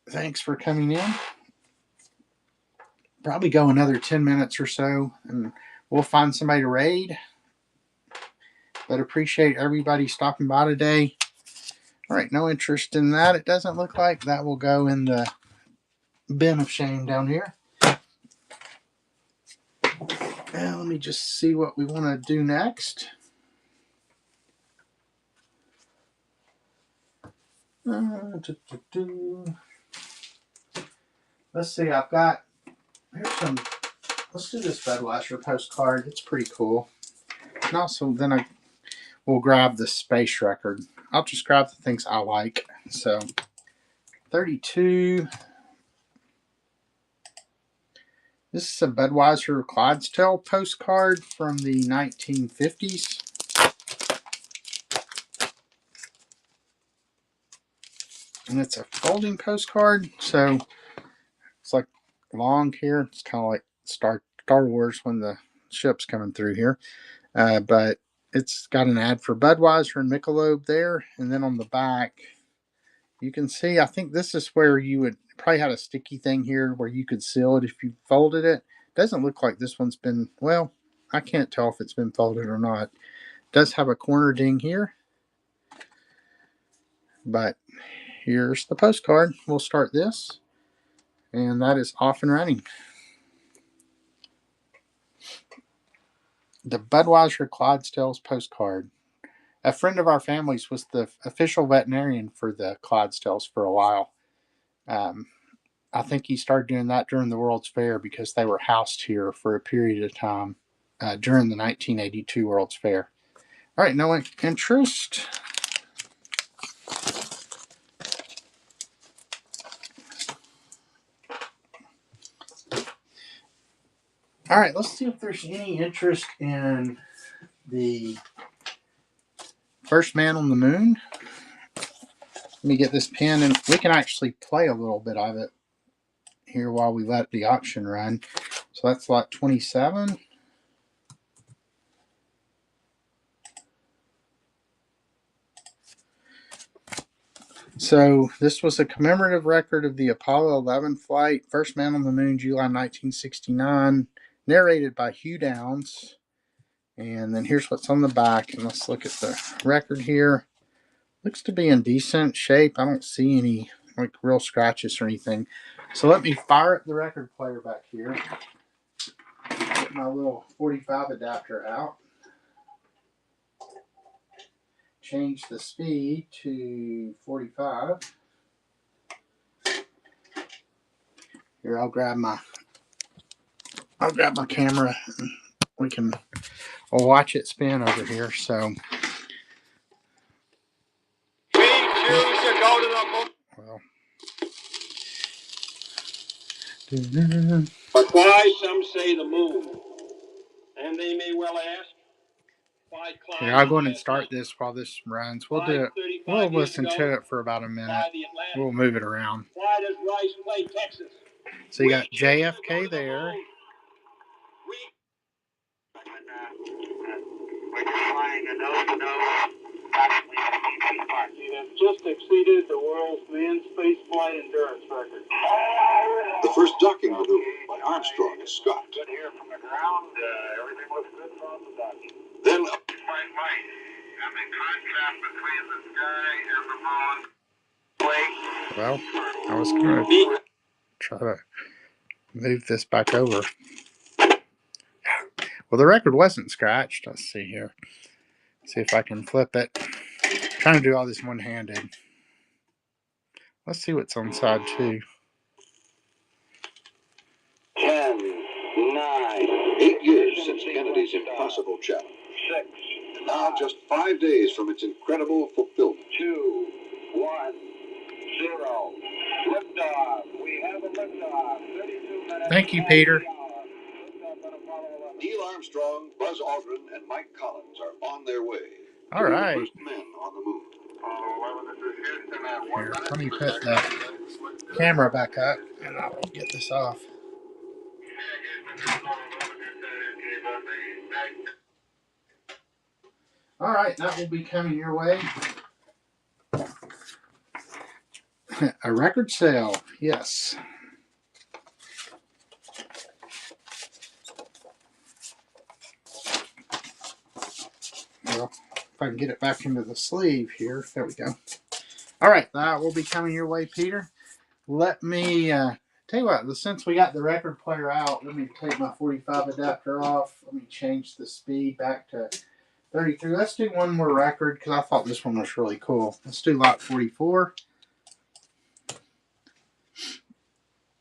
Thanks for coming in. Probably go another 10 minutes or so, and we'll find somebody to raid. But appreciate everybody stopping by today. All right, no interest in that. It doesn't look like that will go in the bin of shame down here. Now, let me just see what we want to do next. Let's see, I've got, here's some, let's do this Budweiser postcard. It's pretty cool. And also, then we'll grab the space record. I'll just grab the things I like. So, 32. This is a Budweiser Clydesdale postcard from the 1950s. And it's a folding postcard. So, it's like long here. It's kind of like Star Wars when the ship's coming through here. But it's got an ad for Budweiser and Michelob there. And then on the back, you can see, I think this is where you would probably had a sticky thing here where you could seal it if you folded it. Doesn't look like this one's been, well, I can't tell if it's been folded or not. It does have a corner ding here. But here's the postcard. We'll start this. And that is off and running. The Budweiser Clydesdale's postcard. A friend of our family's was the official veterinarian for the Clydesdales for a while. I think he started doing that during the World's Fair because they were housed here for a period of time during the 1982 World's Fair. All right, no interest. All right, let's see if there's any interest in the First Man on the Moon. Let me get this pen, and we can actually play a little bit of it here while we let the auction run. So that's lot 27. So this was a commemorative record of the Apollo 11 flight, first man on the moon, July 1969, narrated by Hugh Downs. And then here's what's on the back. And let's look at the record here. Looks to be in decent shape. I don't see any like real scratches or anything. So let me fire up the record player back here. Get my little 45 adapter out. Change the speed to 45. Here, I'll grab my camera and we'll watch it spin over here. So we choose to go to the moon. Well. But why, some say, the moon? And they may well ask, why climb? Here, I'll go ahead and start this while this runs. We'll do it. We'll listen to it for about a minute. We'll move it around. Why does Rice play Texas? So you got JFK there. We're flying a nose-to-nose, approximately 15 feet apart. You have just exceeded the world's manned spaceflight endurance record. The first docking maneuver by Armstrong is Scott. Good here from the ground. Everything looks good from the docking. Then White light. I'm in contrast between the sky and the moon. Wait. Well, I was going to try to move this back over. Well, the record wasn't scratched. Let's see here. See if I can flip it. I'm trying to do all this one-handed. Let's see what's on side 2. 10, 9, 8 years since Kennedy's impossible challenge. 6, And now just 5 days from its incredible fulfillment. 2, 1, 0. Liftoff. We have a liftoff. 32 minutes. Thank you, Peter. Neil Armstrong, Buzz Aldrin, and Mike Collins are on their way. All right. The first men on the moon. Here, let me put the camera back up and I'll get this off. All right, that will be coming your way. A record sale, yes. Well, if I can get it back into the sleeve here. There we go. All right, that will be coming your way, Peter. Let me tell you what, since we got the record player out, let me take my 45 adapter off. Let me change the speed back to 33. Let's do one more record because I thought this one was really cool. Let's do lot 44.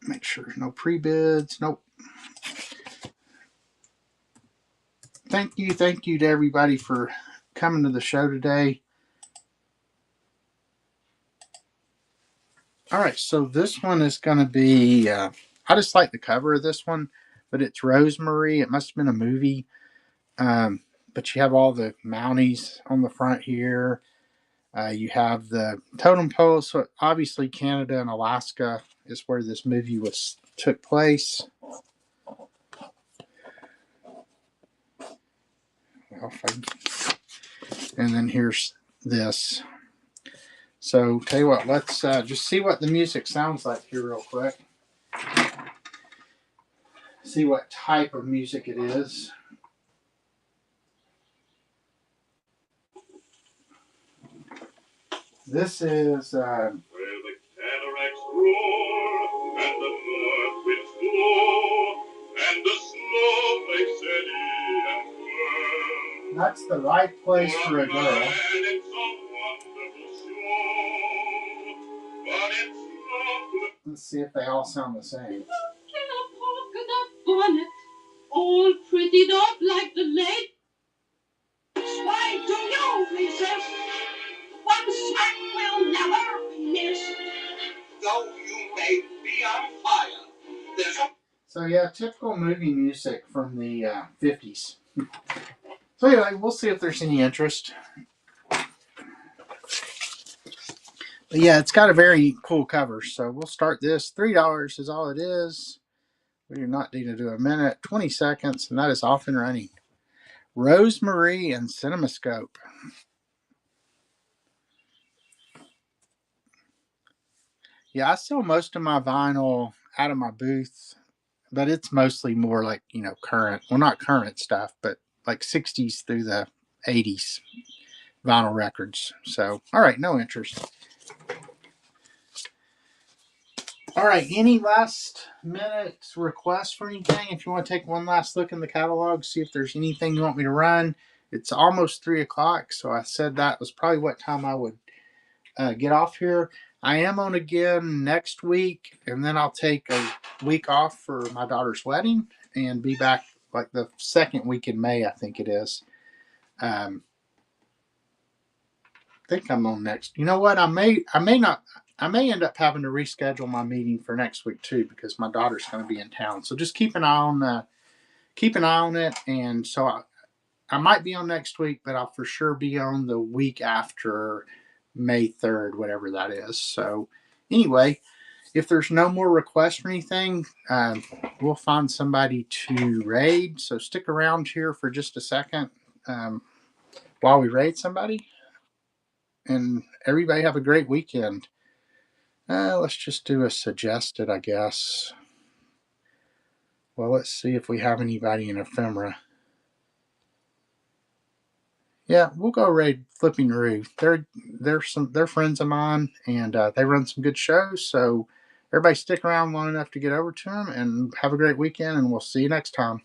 Make sure no pre-bids. Nope. Thank you to everybody for coming to the show today. All right, so this one is going to be, I just like the cover of this one, but it's Rosemary. It must have been a movie. But you have all the Mounties on the front here. You have the totem pole. So obviously Canada and Alaska is where this movie took place. And then here's this. So tell you what, let's just see what the music sounds like here real quick. See what type of music it is. This is where the cataracts roar, and the north winds blow, and the snowflakes eddy and whirl. That's the right place for a girl. It's a wonderful show, but it's not. Let's see if they all sound the same. In a polka-dot bonnet, all prettied up like the lake. Why do you resist? One smack will never miss. Though you may be on fire, there's a... So yeah, typical movie music from the 50s. So anyway, we'll see if there's any interest. But yeah, it's got a very cool cover. So we'll start this. $3 is all it is. We do not need to do a minute, 20 seconds, and that is off and running. Rosemary and Cinemascope. Yeah, I sell most of my vinyl out of my booth, but it's mostly more like, current. Well, not current stuff, but like 60s through the 80s vinyl records. So, all right, no interest. All right, any last minute requests for anything? If you want to take one last look in the catalog, see if there's anything you want me to run. It's almost 3 o'clock, so I said that was probably what time I would get off here. I am on again next week, and then I'll take a week off for my daughter's wedding and be back like the second week in May, I think it is. I think I'm on next. You know what? I may not. I may end up having to reschedule my meeting for next week too because my daughter's going to be in town. So just keep an eye on it. And so I might be on next week, but I'll for sure be on the week after May 3rd, whatever that is. So anyway, if there's no more requests for anything, we'll find somebody to raid. So stick around here for just a second while we raid somebody. And everybody have a great weekend. Let's just do a suggested, I guess. Well, let's see if we have anybody in Ephemera. Yeah, we'll go raid Flipping Roo. They're friends of mine, and they run some good shows. So everybody stick around long enough to get over to them, and have a great weekend. And we'll see you next time.